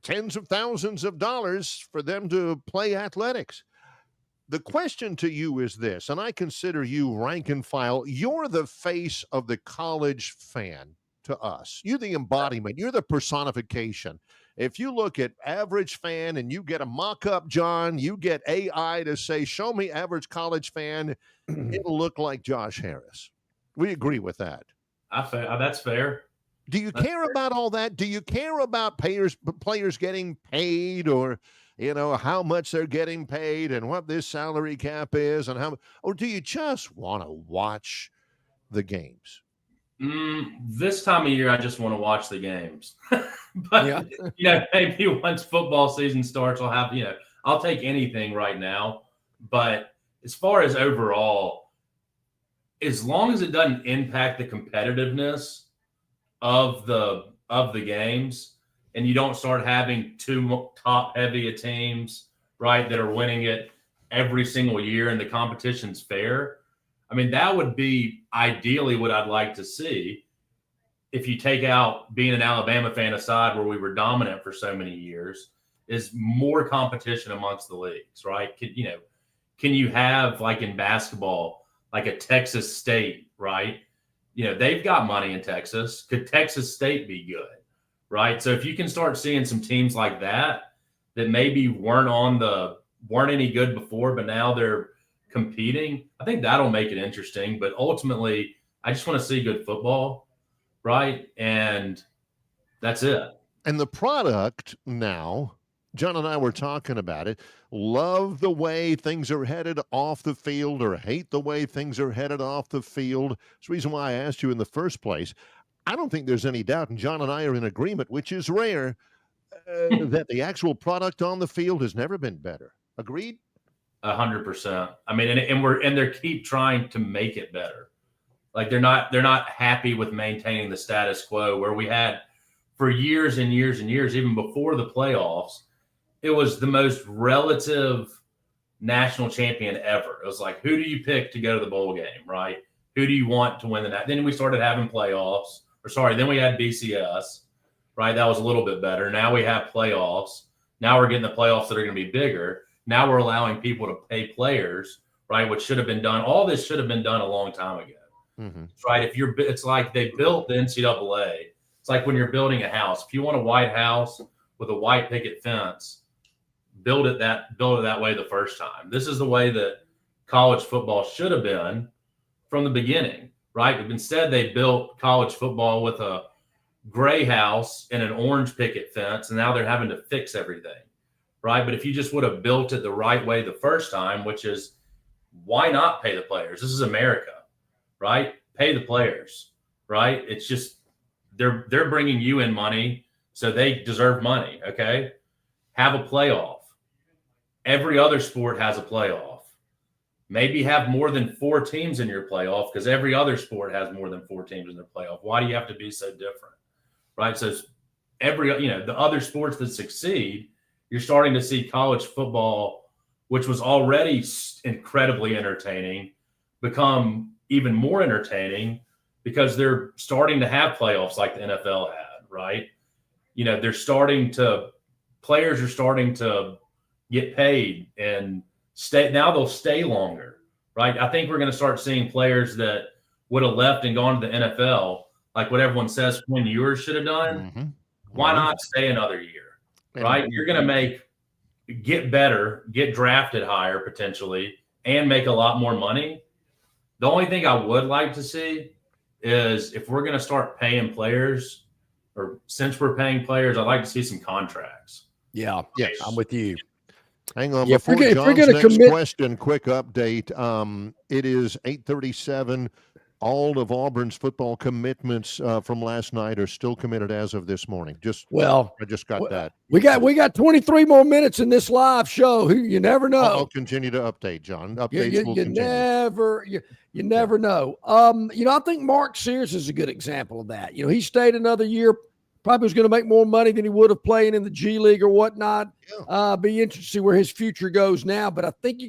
tens of thousands of dollars for them to play athletics. The question to you is this, and I consider you rank and file. You're the face of the college fan to us. You're the embodiment. You're the personification. If you look at average fan and you get a mock-up, John, you get AI to say, show me average college fan, it'll look like Josh Harris. We agree with that. That's fair. Do you care about all that? Do you care about players getting paid, or how much they're getting paid and what this salary cap is, and or do you just want to watch the games? This time of year, I just want to watch the games. But maybe once football season starts, I'll take anything right now. But as far as overall, as long as it doesn't impact the competitiveness of the games, and you don't start having 2 top-heavy teams, right, that are winning it every single year, and the competition's fair. I mean, that would be ideally what I'd like to see. If you take out being an Alabama fan aside, where we were dominant for so many years, is more competition amongst the leagues, right? Can you have, like in basketball, like a Texas State, right? They've got money in Texas. Could Texas State be good, right? So if you can start seeing some teams like that maybe weren't any good before, but now they're competing, I think that'll make it interesting. But ultimately, I just want to see good football, right? And that's it. And the product now, John and I were talking about it, love the way things are headed off the field or hate the way things are headed off the field. It's the reason why I asked you in the first place. I don't think there's any doubt, and John and I are in agreement, which is rare, that the actual product on the field has never been better. Agreed? 100%. I mean, and they keep trying to make it better. Like they're not happy with maintaining the status quo where we had for years and years and years, even before the playoffs, it was the most relative national champion ever. It was like, who do you pick to go to the bowl game, right? Who do you want to win the night? Then we started having playoffs. Then we had BCS, right? That was a little bit better. Now we have playoffs. Now we're getting the playoffs that are going to be bigger. Now we're allowing people to pay players, right? Which should have been done. All this should have been done a long time ago, right? It's like they built the NCAA. It's like when you're building a house. If you want a white house with a white picket fence, build it that way the first time. This is the way that college football should have been from the beginning, right? But instead, they built college football with a gray house and an orange picket fence, and now they're having to fix everything, right? But if you just would have built it the right way the first time, which is why not pay the players? This is America, right? Pay the players, right? It's just they're bringing you in money, so they deserve money, okay? Have a playoff. Every other sport has a playoff. Maybe have more than 4 teams in your playoff because every other sport has more than 4 teams in their playoff. Why do you have to be so different, right? So the other sports that succeed, you're starting to see college football, which was already incredibly entertaining, become even more entertaining because they're starting to have playoffs like the NFL had, right? Players are starting to get paid and stay. Now they'll stay longer, right? I think we're going to start seeing players that would have left and gone to the NFL, like what everyone says Quinn Ewers should have done. Why not stay another year, right? You're going to get better, get drafted higher potentially, and make a lot more money. The only thing I would like to see is if we're going to start paying players, or since we're paying players, I'd like to see some contracts. Yeah, yes, I'm with you. Hang on, before John's next question, quick update. It is 8:37. All of Auburn's football commitments from last night are still committed as of this morning. I just got that. We got 23 more minutes in this live show. You never know. I'll continue to update, John. Updates will continue. You never know. I think Mark Sears is a good example of that. He stayed another year. Probably was going to make more money than he would have playing in the G League or whatnot. Yeah. Be interested to see where his future goes now. But I think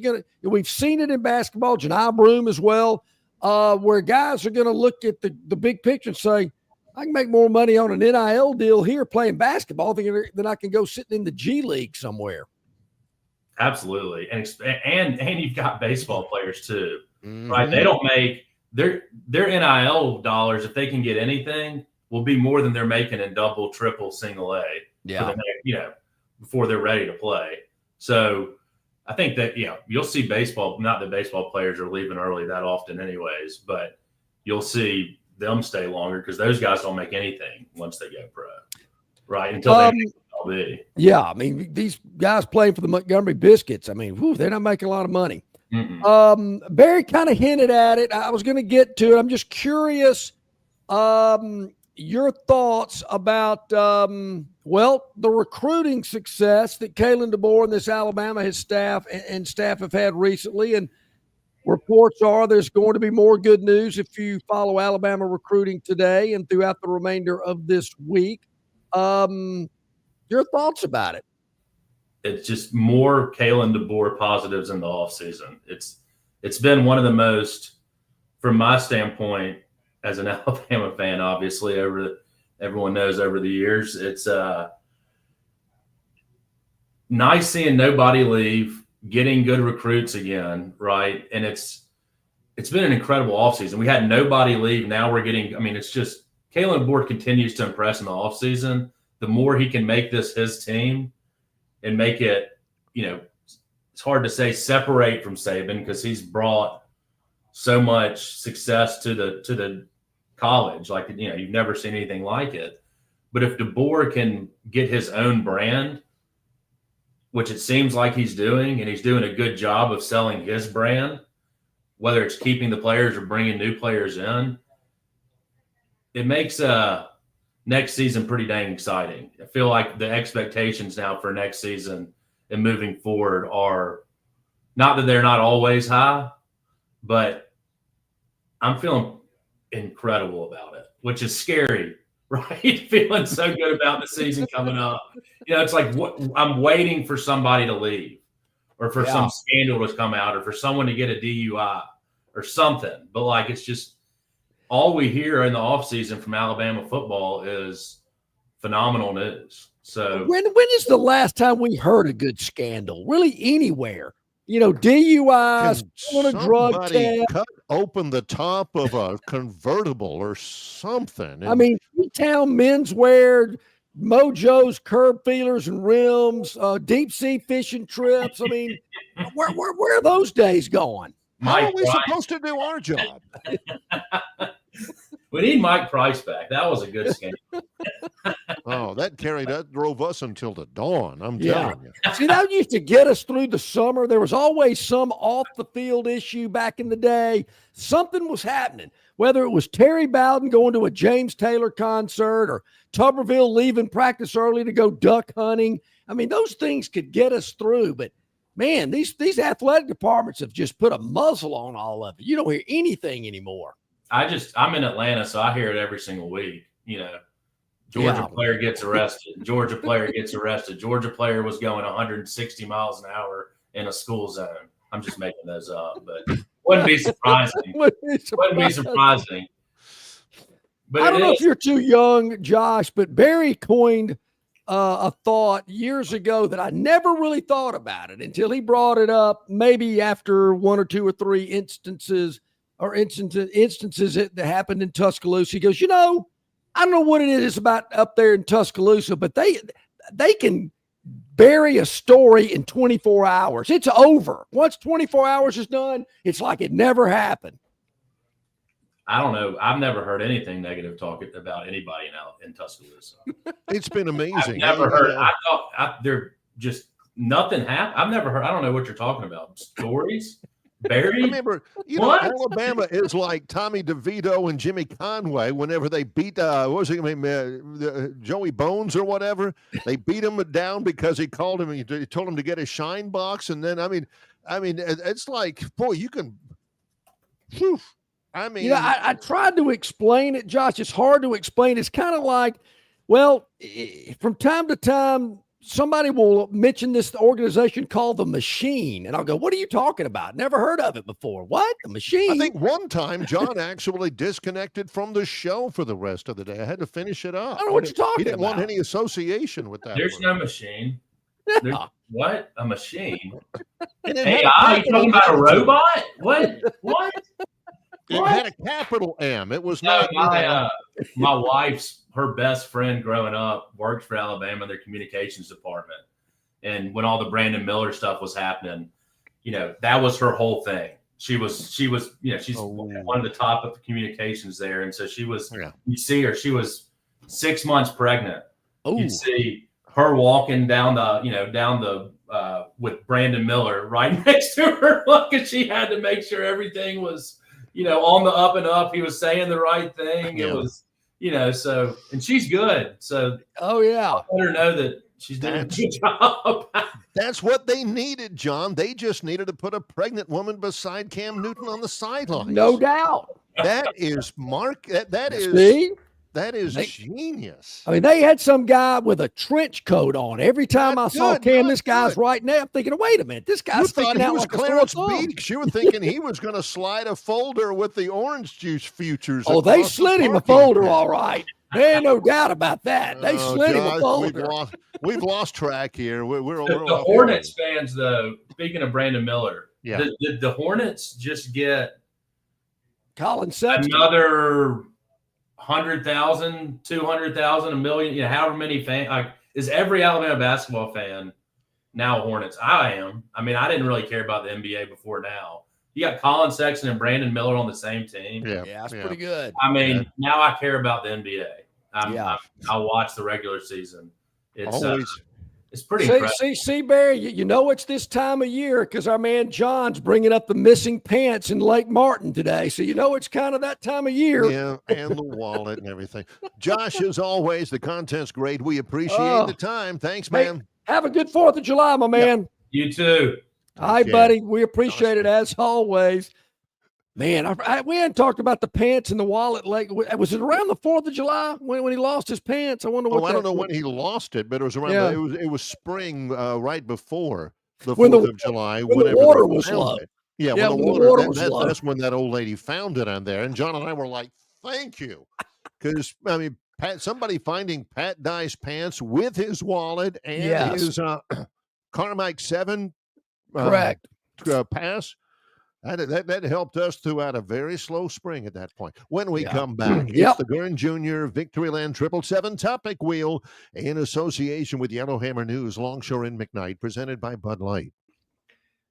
we've seen it in basketball, Janai Broome as well, where guys are going to look at the big picture and say, I can make more money on an NIL deal here playing basketball than I can go sitting in the G League somewhere. Absolutely. And you've got baseball players too, right? They don't make their NIL dollars, if they can get anything, will be more than they're making in double, triple, single A. Yeah. Before they're ready to play. So I think that, you'll see baseball, not that baseball players are leaving early that often anyways, but you'll see them stay longer because those guys don't make anything once they go pro, right? Until they make MLB. Yeah. I mean, these guys playing for the Montgomery Biscuits, they're not making a lot of money. Barry kind of hinted at it. I was going to get to it. I'm just curious. Your thoughts about, the recruiting success that Kalen DeBoer and this Alabama staff have had recently. And reports are there's going to be more good news if you follow Alabama recruiting today and throughout the remainder of this week. Your thoughts about it? It's just more Kalen DeBoer positives in the offseason. It's been one of the most, from my standpoint, as an Alabama fan, obviously, everyone knows over the years, it's nice seeing nobody leave, getting good recruits again, right? And it's been an incredible offseason. We had nobody leave. Now we're getting, it's just Kalen DeBoer continues to impress in the offseason. The more he can make this his team and make it, it's hard to say separate from Saban because he's brought so much success to the college. Like, you've never seen anything like it. But if DeBoer can get his own brand, which it seems like he's doing, and he's doing a good job of selling his brand, whether it's keeping the players or bringing new players in, it makes next season pretty dang exciting. I feel like the expectations now for next season and moving forward are not that they're not always high, but I'm feeling incredible about it, which is scary, right? Feeling so good about the season coming up. It's like I'm waiting for somebody to leave or for some scandal to come out or for someone to get a DUI or something. But like, it's just all we hear in the offseason from Alabama football is phenomenal news. So when is the last time we heard a good scandal? Really anywhere? DUIs, on a drug test. Cut open the top of a convertible or something. I mean, Town menswear, Mojo's curb feelers and rims, deep sea fishing trips. I mean, where are those days going? How are we supposed to do our job? We need Mike Price back. That was a good scandal. Oh, that drove us until the dawn. I'm telling you. See, that used to get us through the summer. There was always some off the field issue back in the day. Something was happening, whether it was Terry Bowden going to a James Taylor concert or Tuberville leaving practice early to go duck hunting. I mean, those things could get us through, but man, these athletic departments have just put a muzzle on all of it. You don't hear anything anymore. I'm in Atlanta, so I hear it every single week. Georgia player gets arrested. Georgia player gets arrested. Georgia player was going 160 miles an hour in a school zone. I'm just making those up, but wouldn't be surprising. Wouldn't be surprising. But I don't know if you're too young, Josh, but Barry coined a thought years ago that I never really thought about it until he brought it up, maybe after one or two or three instances that happened in Tuscaloosa. He goes, I don't know what it is about up there in Tuscaloosa, but they can bury a story in 24 hours. It's over. Once 24 hours is done, it's like it never happened. I don't know. I've never heard anything negative talking about anybody in Tuscaloosa. It's been amazing. I've never heard. I thought they're just nothing happened. I've never heard. I don't know what you're talking about. Stories. Barry? Remember, Alabama is like Tommy DeVito and Jimmy Conway whenever they beat, Joey Bones or whatever. They beat him down because he told him to get a shine box. And then, I mean, it's like, boy, you can, whew, I mean. I tried to explain it, Josh. It's hard to explain. It's kind of like, well, from time to time, somebody will mention this organization called the Machine, and I'll go, what are you talking about? Never heard of it before. What? The Machine? I think one time John actually disconnected from the show for the rest of the day. I had to finish it up. I don't know what you're talking about. He didn't want any association with that. There's no machine. What? A machine? AI? You talking about a robot? What? It had a capital M. It was not. My wife's, her best friend growing up worked for Alabama, their communications department. And when all the Brandon Miller stuff was happening, that was her whole thing. She's one of the top of the communications there. And so she was, you see her, she was 6 months pregnant. You'd see her walking down the with Brandon Miller right next to her. Because she had to make sure everything was, on the up and up. He was saying the right thing. It was, so, and she's good. So, I let her know that she's doing a good job. That's what they needed, John. They just needed to put a pregnant woman beside Cam Newton on the sidelines. No doubt. That is That is genius. I mean, they had some guy with a trench coat on. Every time I saw Cam, this guy's right now, I'm thinking, wait a minute, this guy's thinking out like Clarence Beeks. You were thinking he was going to slide a folder with the orange juice futures. Oh, they slid him a folder, all right. There ain't no doubt about that. They slid him a folder. We've lost track here. We're the Hornets fans, though, speaking of Brandon Miller, did the Hornets just get Colin Sexton another 100,000, 200,000, a million, however many fans? Is every Alabama basketball fan now Hornets. I am. I mean, I didn't really care about the NBA before now. You got Colin Sexton and Brandon Miller on the same team. Yeah, that's pretty good. I mean, now I care about the NBA. I'll watch the regular season. It's pretty impressive. See, Barry, you know it's this time of year because our man John's bringing up the missing pants in Lake Martin today. So you know it's kind of that time of year. Yeah, and the wallet and everything. Josh, as always, the content's great. We appreciate the time. Thanks, man. Hey, have a good 4th of July, my man. Yep. You too. All right, buddy. We appreciate it as always. Man, we hadn't talked about the pants and the wallet. Like, was it around the 4th of July when he lost his pants? I wonder what. I don't know when he lost it, but it was around. It was spring, right before the 4th of July. When the water was low. Yeah, when the water was low. That's when that old lady found it on there, and John and I were like, "Thank you," because I mean, somebody finding Pat Dye's pants with his wallet and his Carmike 7 correct pass. That helped us throughout a very slow spring at that point. When we come back, it's the Gurn Jr. Victoryland 777 Topic Wheel in association with Yellowhammer News, Longshore and McKnight, presented by Bud Light.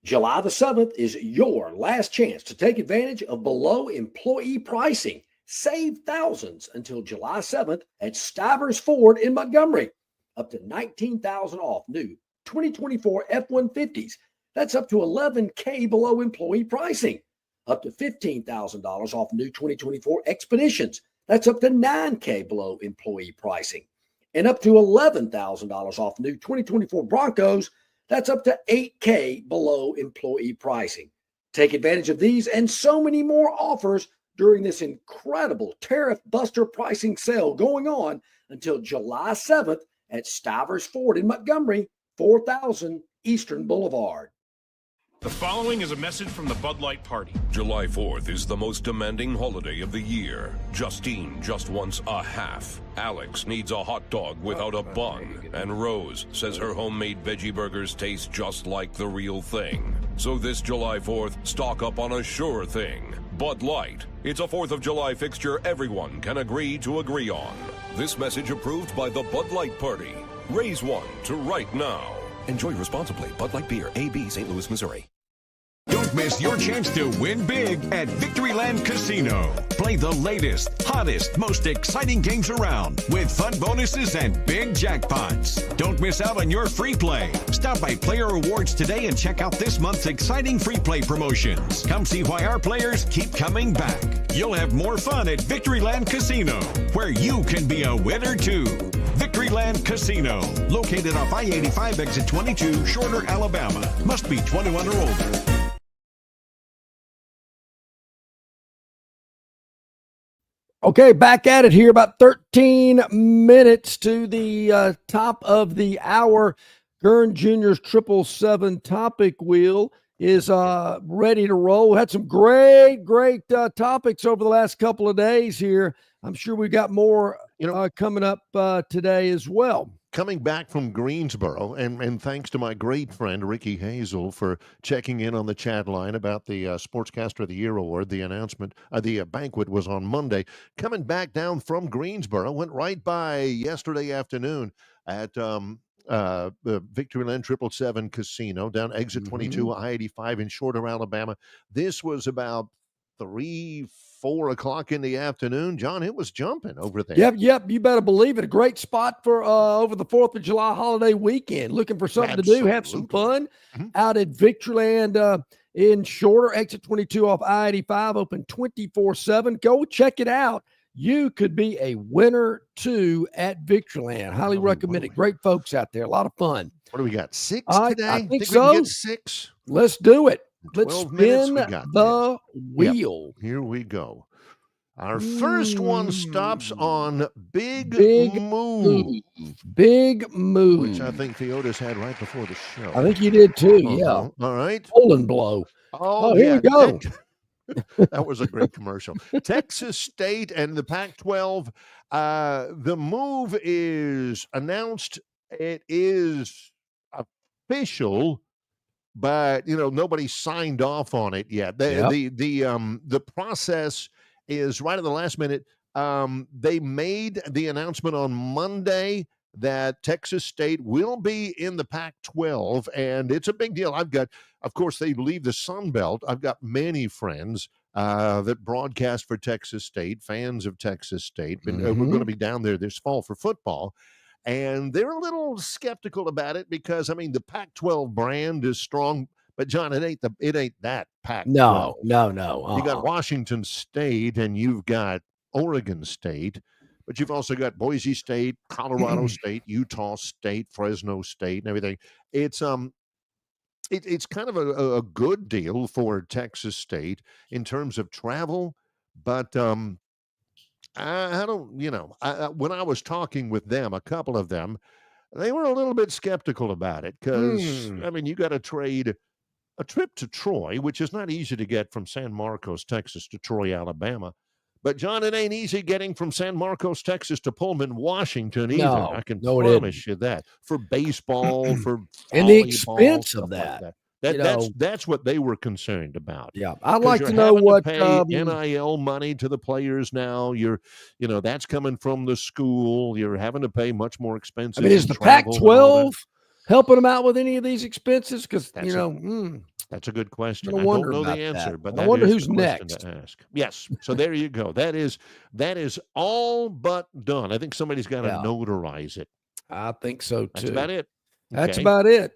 July the 7th is your last chance to take advantage of below employee pricing. Save thousands until July 7th at Stivers Ford in Montgomery. Up to $19,000 off new 2024 F-150s. That's up to $11,000 below employee pricing. Up to $15,000 off new 2024 Expeditions. That's up to $9,000 below employee pricing. And up to $11,000 off new 2024 Broncos. That's up to $8,000 below employee pricing. Take advantage of these and so many more offers during this incredible tariff buster pricing sale going on until July 7th at Stivers Ford in Montgomery, 4000 Eastern Boulevard. The following is a message from the Bud Light Party. July 4th is the most demanding holiday of the year. Justine just wants a half. Alex needs a hot dog without a bun. And Rose says her homemade veggie burgers taste just like the real thing. So this July 4th, stock up on a sure thing. Bud Light. It's a 4th of July fixture everyone can agree to agree on. This message approved by the Bud Light Party. Raise one to right now. Enjoy responsibly. Bud Light Beer, AB, St. Louis, Missouri. Don't miss your chance to win big at Victoryland Casino. Play the latest, hottest, most exciting games around with fun bonuses and big jackpots. Don't miss out on your free play. Stop by Player Rewards today and check out this month's exciting free play promotions. Come see why our players keep coming back. You'll have more fun at Victoryland Casino, where you can be a winner too. Victoryland Casino, located off I-85 exit 22, Shorter, Alabama. Must be 21 or older. Okay, back at it here, about 13 minutes to the top of the hour. Gurn Jr.'s 777 Topic Wheel is ready to roll. We had some great topics over the last couple of days here. I'm sure we've got more coming up today as well. Coming back from Greensboro, and thanks to my great friend Ricky Hazel for checking in on the chat line about the Sportscaster of the Year award. The announcement, the banquet was on Monday. Coming back down from Greensboro, went right by yesterday afternoon at the Victoryland 777 Casino down exit 22, I-85 in Shorter, Alabama. This was about 3-4 o'clock in the afternoon. John, it was jumping over there. Yep. You better believe it. A great spot for over the 4th of July holiday weekend. Looking for something to do, have some fun out at Victoryland in Shorter, exit 22 off I-85, open 24/7. Go check it out. You could be a winner too at Victoryland. Highly recommend it. Great folks out there. A lot of fun. What do we got? 6 today? I think so. We can get 6. Let's do it. Let's 12 spin minutes the wheel. Yep. Here we go. Our first one stops on Big Move. Big Move. Which I think Theotis had right before the show. I think you did too, yeah. All right. Poland blow. Oh, here we go. That was a great commercial. Texas State and the Pac-12. The move is announced. It is official, but nobody signed off on it yet. The process is right at the last minute. They made the announcement on Monday. that Texas State will be in the Pac-12, and it's a big deal. Of course, they leave the Sun Belt. I've got many friends that broadcast for Texas State, fans of Texas State. We're going to be down there this fall for football, and they're a little skeptical about it because, I mean, the Pac-12 brand is strong. But John, it ain't that Pac-12. No. You got Washington State and you've got Oregon State, but you've also got Boise State, Colorado State, Utah State, Fresno State, and everything. It's kind of a good deal for Texas State in terms of travel, but I don't, when I was talking with them, a couple of them, they were a little bit skeptical about it because I mean, you got to trade a trip to Troy, which is not easy to get from San Marcos, Texas to Troy, Alabama. But, John, it ain't easy getting from San Marcos, Texas to Pullman, Washington either. I can promise you that. For baseball, for and the expense of that. That's what they were concerned about. Yeah, I'd like to know what pay NIL money to the players now. That's coming from the school. You're having to pay much more expensive. I mean, is the Pac-12 helping them out with any of these expenses? Because that's a good question. I don't know the answer, but I wonder who's next to ask. Yes, so there you go. That is all but done. I think somebody's got to notarize it. I think so too. That's about it. That's about it.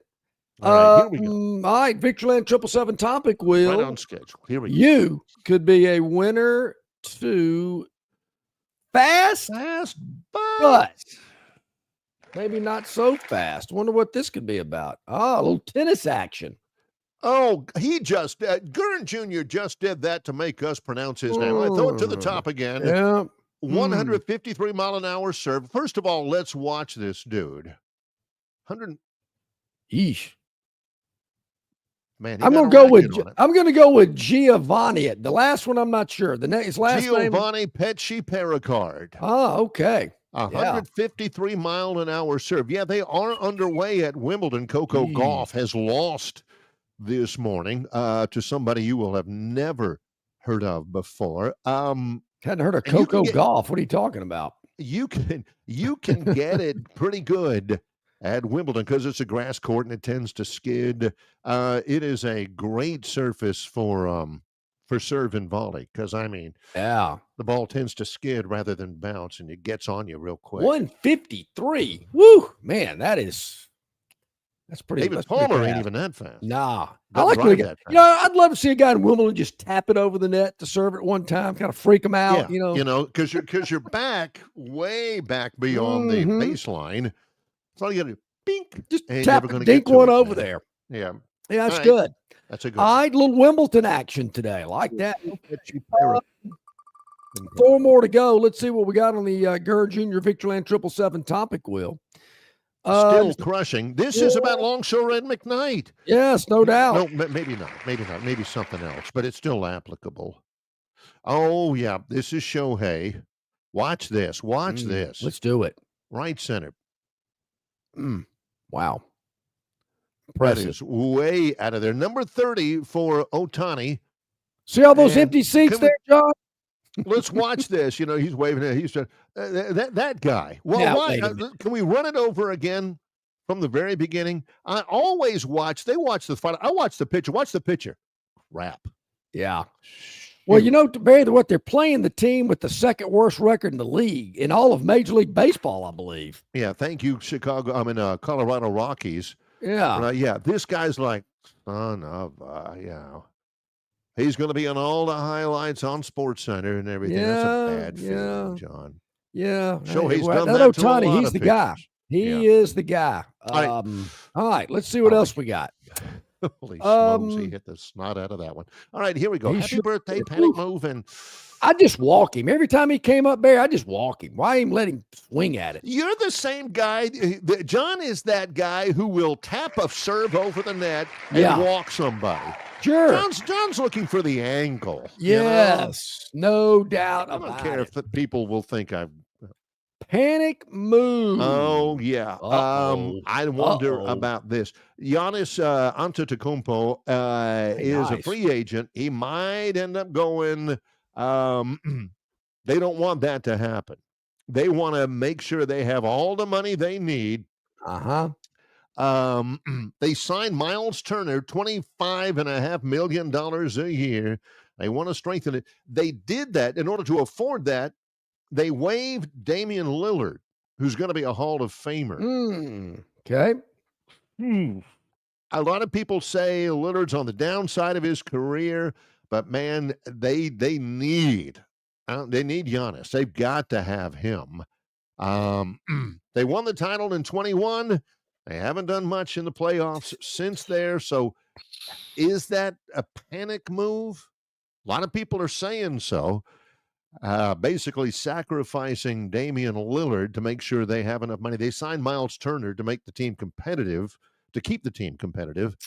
All right, here we go. All right, Victoryland 777 Topic Wheel. Right on schedule. Here we go. You could be a winner to fast, but maybe not so fast. Wonder what this could be about. A little tennis action. Oh, Gurn Jr. just did that to make us pronounce his name. I throw it to the top again. Yeah. 153 mile an hour serve. First of all, let's watch this dude. 100. Eesh. Man, I'm gonna go with Giovanni. The last one, I'm not sure. His last name, Giovanni Pesci Pericard. Oh, okay. 153 mile an hour serve. Yeah, they are underway at Wimbledon. Coco Gauff has lost this morning to somebody you will have never heard of before. Hadn't heard of Coco Gauff. What are you talking about? You can get it pretty good at Wimbledon because it's a grass court and it tends to skid. It is a great surface for serve and volley because, I mean, the ball tends to skid rather than bounce and it gets on you real quick. 153. Woo, man, that's pretty. David Palmer ain't even that fast. Nah, I like that. I'd love to see a guy in Wimbledon just tap it over the net to serve it one time, kind of freak him out. Because you're back way back beyond the baseline. That's all you got to do. Bink. Just tap it, dink one over there. Yeah. Yeah, that's good. That's a good one. All right, little Wimbledon action today. I like that. 4 more to go. Let's see what we got on the Gurr Jr. Victoryland 777 Topic Wheel. Still crushing. This is about Longshore and McKnight. Yes, no doubt. No, maybe not. Maybe something else, but it's still applicable. Oh, yeah. This is Shohei. Watch this. Watch this. Let's do it. Right center. Wow. Impressive. That is way out of there. Number 30 for Ohtani. See all those empty seats there, John? Let's watch this. He's waving it. He's that guy. Well, why? Can we run it over again from the very beginning? I always watch. They watch the fight. I watch the pitcher. Watch the pitcher. Crap. Yeah. Well, Barry, what they're playing the team with the second worst record in the league in all of Major League Baseball, I believe. Yeah. Thank you, Colorado Rockies. Yeah. This guy's like son of he's going to be on all the highlights on SportsCenter and everything. That's a bad feeling, John. Yeah. He's done that that Ohtani, to a lot he's of the pitchers. guy. He is the guy. All right. Let's see what else we got. Holy smokes, he hit the snot out of that one. All right, here we go. Happy birthday, Panic Move. And I just walk him. Every time he came up, Barry, I just walk him. Why even let him swing at it? You're the same guy. John is that guy who will tap a serve over the net and walk somebody. Sure. John's looking for the angle. Yes, no doubt about it. I don't care if people will think I've Panic Move. Oh, yeah. I wonder about this. Giannis Antetokounmpo is a free agent. He might end up going. They don't want that to happen. They want to make sure they have all the money they need. They signed Miles Turner, $25.5 million a year. They want to strengthen it. They did that in order to afford that. They waived Damian Lillard, who's going to be a Hall of Famer. Okay. A lot of people say Lillard's on the downside of his career, but man, they need Giannis. They've got to have him. They won the title in 21. They haven't done much in the playoffs since there. So is that a panic move? A lot of people are saying so. Basically sacrificing Damian Lillard to make sure they have enough money. They signed Miles Turner to make the team competitive, to keep the team competitive,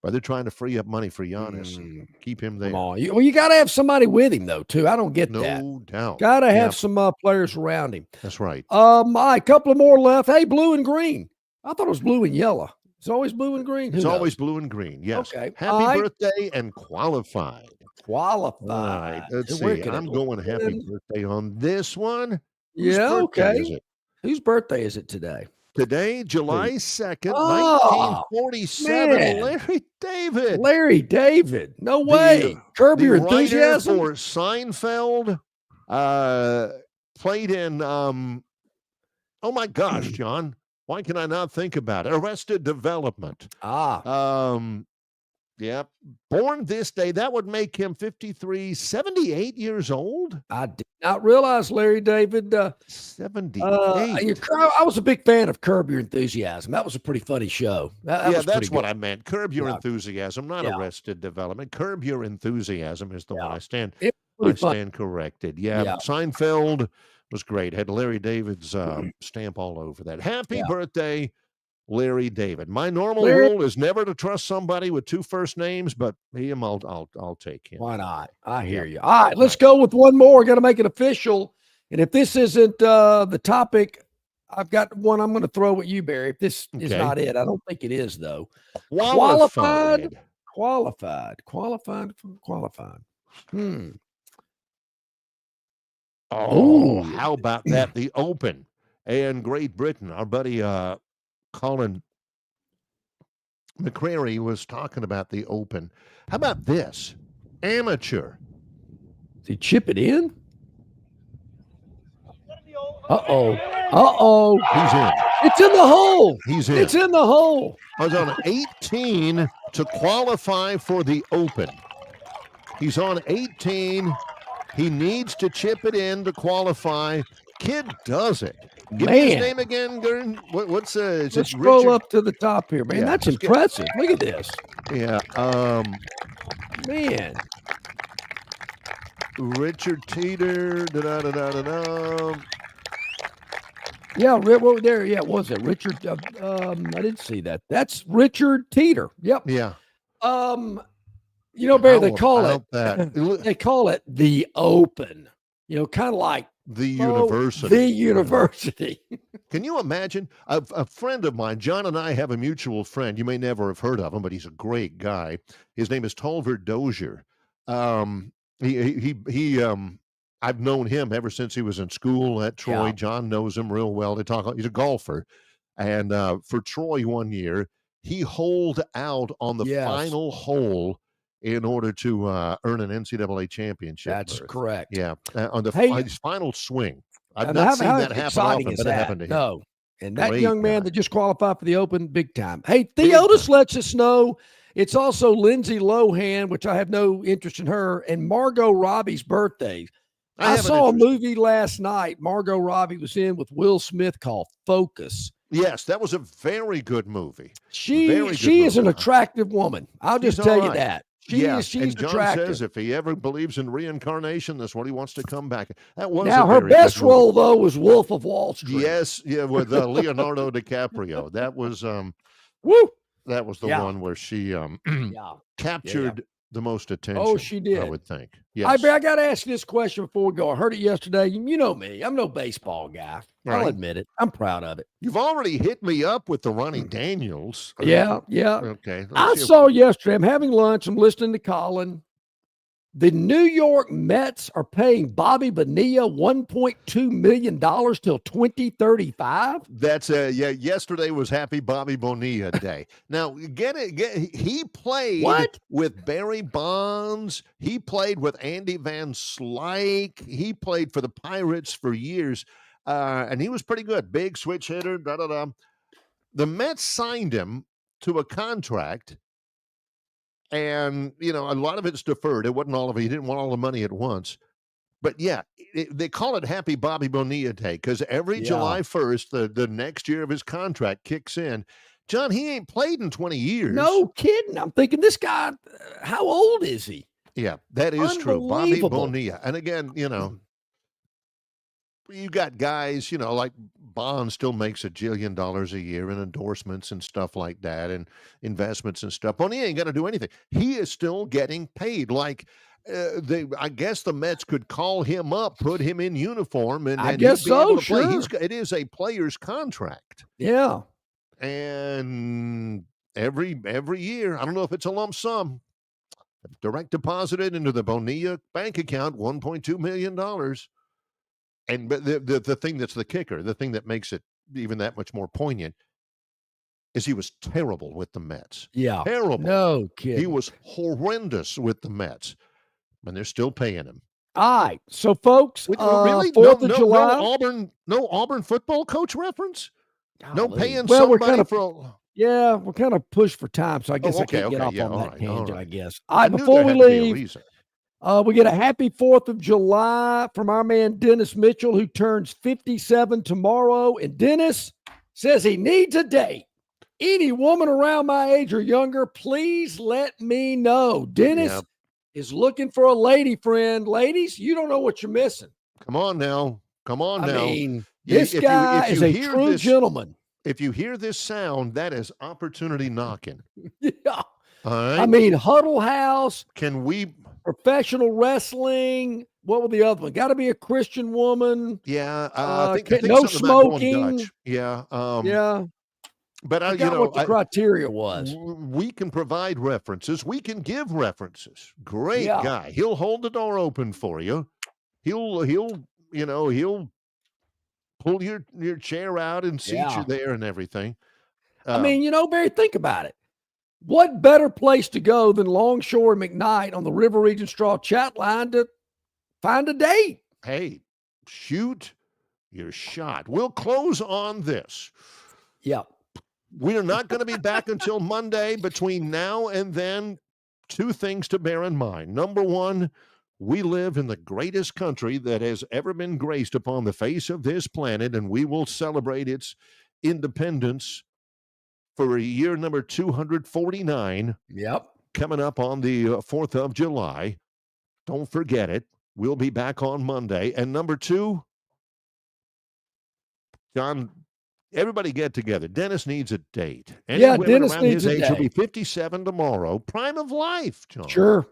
but they're trying to free up money for Giannis and keep him there. Well, you got to have somebody with him, though, too. I don't get that. No doubt. Got to have some players around him. That's right. All right, couple of more left. Hey, blue and green. I thought it was blue and yellow. It's always blue and green. It's always blue and green. Yes. Okay. Happy birthday and qualified. Qualified. All right. Let's see. I'm going happy birthday on this one. Whose birthday is it? Whose birthday is it today? Today, July 2nd, 1947. Man. Larry David. Larry David. No way. Curb Your Enthusiasm. For Seinfeld. Played in, oh my gosh, John. Why can I not think about it? Arrested Development. Yeah. Born this day. That would make him 78 years old. I did not realize Larry David. 78. I was a big fan of Curb Your Enthusiasm. That was a pretty funny show. That's what I meant. Curb Your Enthusiasm, not Arrested Development. Curb Your Enthusiasm is the one I stand corrected. Seinfeld was great. Had Larry David's stamp all over that. Happy birthday, Larry David. My normal rule is never to trust somebody with two first names, but him, I'll take him. Why not? I hear you. All right, let's go with one more. Got to make it official. And if this isn't the topic, I've got one I'm going to throw at you, Barry. If this is not it, I don't think it is, though. Qualified. Oh, how about that? The Open and Great Britain. Our buddy Colin McCrary was talking about the Open. How about this? Amateur. Does he chip it in? Uh-oh. He's in. It's in the hole. He's in. It's in the hole. I was on 18 to qualify for the Open. He's on 18. He needs to chip it in to qualify. Kid does it. Give me his name again, Gern. Let's scroll up to the top here, man. That's impressive. Look at this. Yeah. Man. Richard Teeter. Yeah, there. Yeah, was it Richard? I didn't see that. That's Richard Teeter. Yep. Yeah. Barry, they call it the Open. Kind of like the university. The university. Can you imagine? A friend of mine, John and I have a mutual friend. You may never have heard of him, but he's a great guy. His name is Tolver Dozier. I've known him ever since he was in school at Troy. Yeah. John knows him real well. He's a golfer. And for Troy one year, he holed out on the final hole in order to earn an NCAA championship. That's correct. Yeah, on his final swing. I've not seen that happen often, but it happened to him. No, and that young man that just qualified for the Open, big time. Hey, Theodis lets us know it's also Lindsay Lohan, which I have no interest in her, and Margot Robbie's birthday. I saw a movie last night. Margot Robbie was in with Will Smith called Focus. Yes, that was a very good movie. She is an attractive woman. I'll just tell you that. She's and John attractive. Says if he ever believes in reincarnation, that's what he wants to come back. That was now her best role though was Wolf of Wall Street. Yes, with Leonardo DiCaprio. That was That was the one where she captured the most attention. Oh, she did. I would think. Yes. I got to ask you this question before we go. I heard it yesterday. You know me. I'm no baseball guy. I'll admit it. I'm proud of it. You've already hit me up with the Ronnie Daniels. Yeah. Okay. I saw yesterday. I'm having lunch. I'm listening to Colin. The New York Mets are paying Bobby Bonilla $1.2 million till 2035. That's yesterday was Happy Bobby Bonilla Day. Now, he played with Barry Bonds. He played with Andy Van Slyke. He played for the Pirates for years, and he was pretty good. Big switch hitter, da-da-da. The Mets signed him to a contract. And, a lot of it's deferred. It wasn't all of it. He didn't want all the money at once. But, yeah, they call it Happy Bobby Bonilla Day because every July 1st, the next year of his contract kicks in. John, he ain't played in 20 years. No kidding. I'm thinking this guy, how old is he? Yeah, that is true. Bobby Bonilla. And, again, you got guys, like Bond still makes $1 jillion a year in endorsements and stuff like that and investments and stuff. Bonilla ain't going to do anything. He is still getting paid. Like, I guess the Mets could call him up, put him in uniform, and I guess so, sure. It is a player's contract. Yeah. And every year, I don't know if it's a lump sum, direct deposited into the Bonilla bank account, $1.2 million. But the thing that's the kicker, the thing that makes it even that much more poignant, is he was terrible with the Mets. Yeah. Terrible. No kidding. He was horrendous with the Mets, and they're still paying him. All right. So, folks, really? 4th of July. No Auburn football coach reference? Golly. No paying well, somebody for... Yeah, we're kind of pushed for time, so I guess I can't get off on that tangent, I guess. All right, before we leave, we get a happy 4th of July from our man Dennis Mitchell, who turns 57 tomorrow. And Dennis says he needs a date. Any woman around my age or younger, please let me know. Dennis is looking for a lady friend. Ladies, you don't know what you're missing. Come on now. I mean, this guy is a true gentleman. If you hear this sound, that is opportunity knocking. Yeah. All right. I mean, Huddle House. Can we... Professional wrestling. What was the other one? Got to be a Christian woman. Yeah. I think no smoking. Yeah. Yeah. But I forgot what the criteria was. We can provide references. We can give references. Great guy. He'll hold the door open for you. He'll pull your chair out and seat you there and everything. I mean, Barry, think about it. What better place to go than Longshore and McKnight on the River Region Straw chat line to find a date? Hey, shoot your shot. We'll close on this. Yeah. We are not going to be back until Monday. Between now and then, 2 things to bear in mind. Number 1, we live in the greatest country that has ever been graced upon the face of this planet, and we will celebrate its independence for year number 249. Yep. Coming up on the 4th of July. Don't forget it. We'll be back on Monday. And number 2, John, everybody get together. Dennis needs a date. Dennis needs a date. He'll be 57 tomorrow. Prime of life, John. Sure.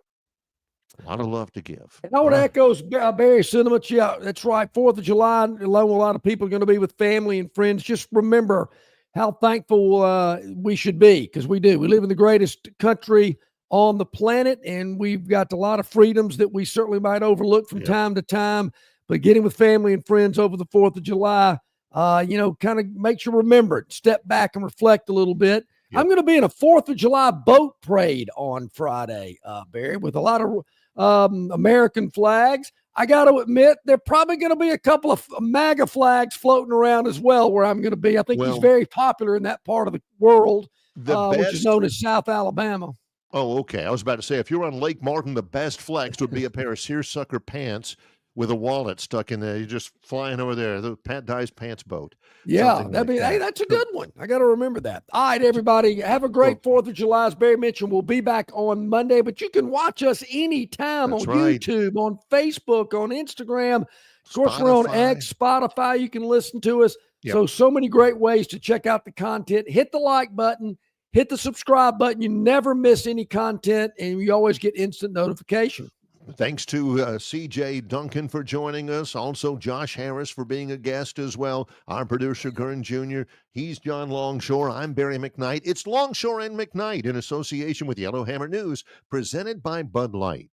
A lot of love to give. And I would echo Barry's sentiments. Yeah, that's right. 4th of July, along with a lot of people are going to be with family and friends. Just remember how thankful we should be, because we do. We live in the greatest country on the planet, and we've got a lot of freedoms that we certainly might overlook from time to time. But getting with family and friends over the 4th of July, kind of makes you remember it, step back and reflect a little bit. Yep. I'm going to be in a 4th of July boat parade on Friday, Barry, with a lot of American flags. I got to admit, there are probably going to be a couple of MAGA flags floating around as well where I'm going to be. I think he's very popular in that part of the world, which is known as South Alabama. Oh, okay. I was about to say, if you're on Lake Martin, the best flex would be a pair of seersucker pants with a wallet stuck in there. You're just flying over there. The Pat Dye's Pants boat. Yeah, hey, that's a good one. I got to remember that. All right, everybody, have a great 4th of July. As Barry mentioned, we'll be back on Monday, but you can watch us anytime on YouTube, on Facebook, on Instagram. Of course, we're on X, Spotify. You can listen to us. Yep. So many great ways to check out the content. Hit the like button. Hit the subscribe button. You never miss any content, and you always get instant notification. Thanks to CJ Duncan for joining us. Also, Josh Harris for being a guest as well. Our producer, Gurn Jr. He's John Longshore. I'm Barry McKnight. It's Longshore and McKnight in association with Yellowhammer News, presented by Bud Light.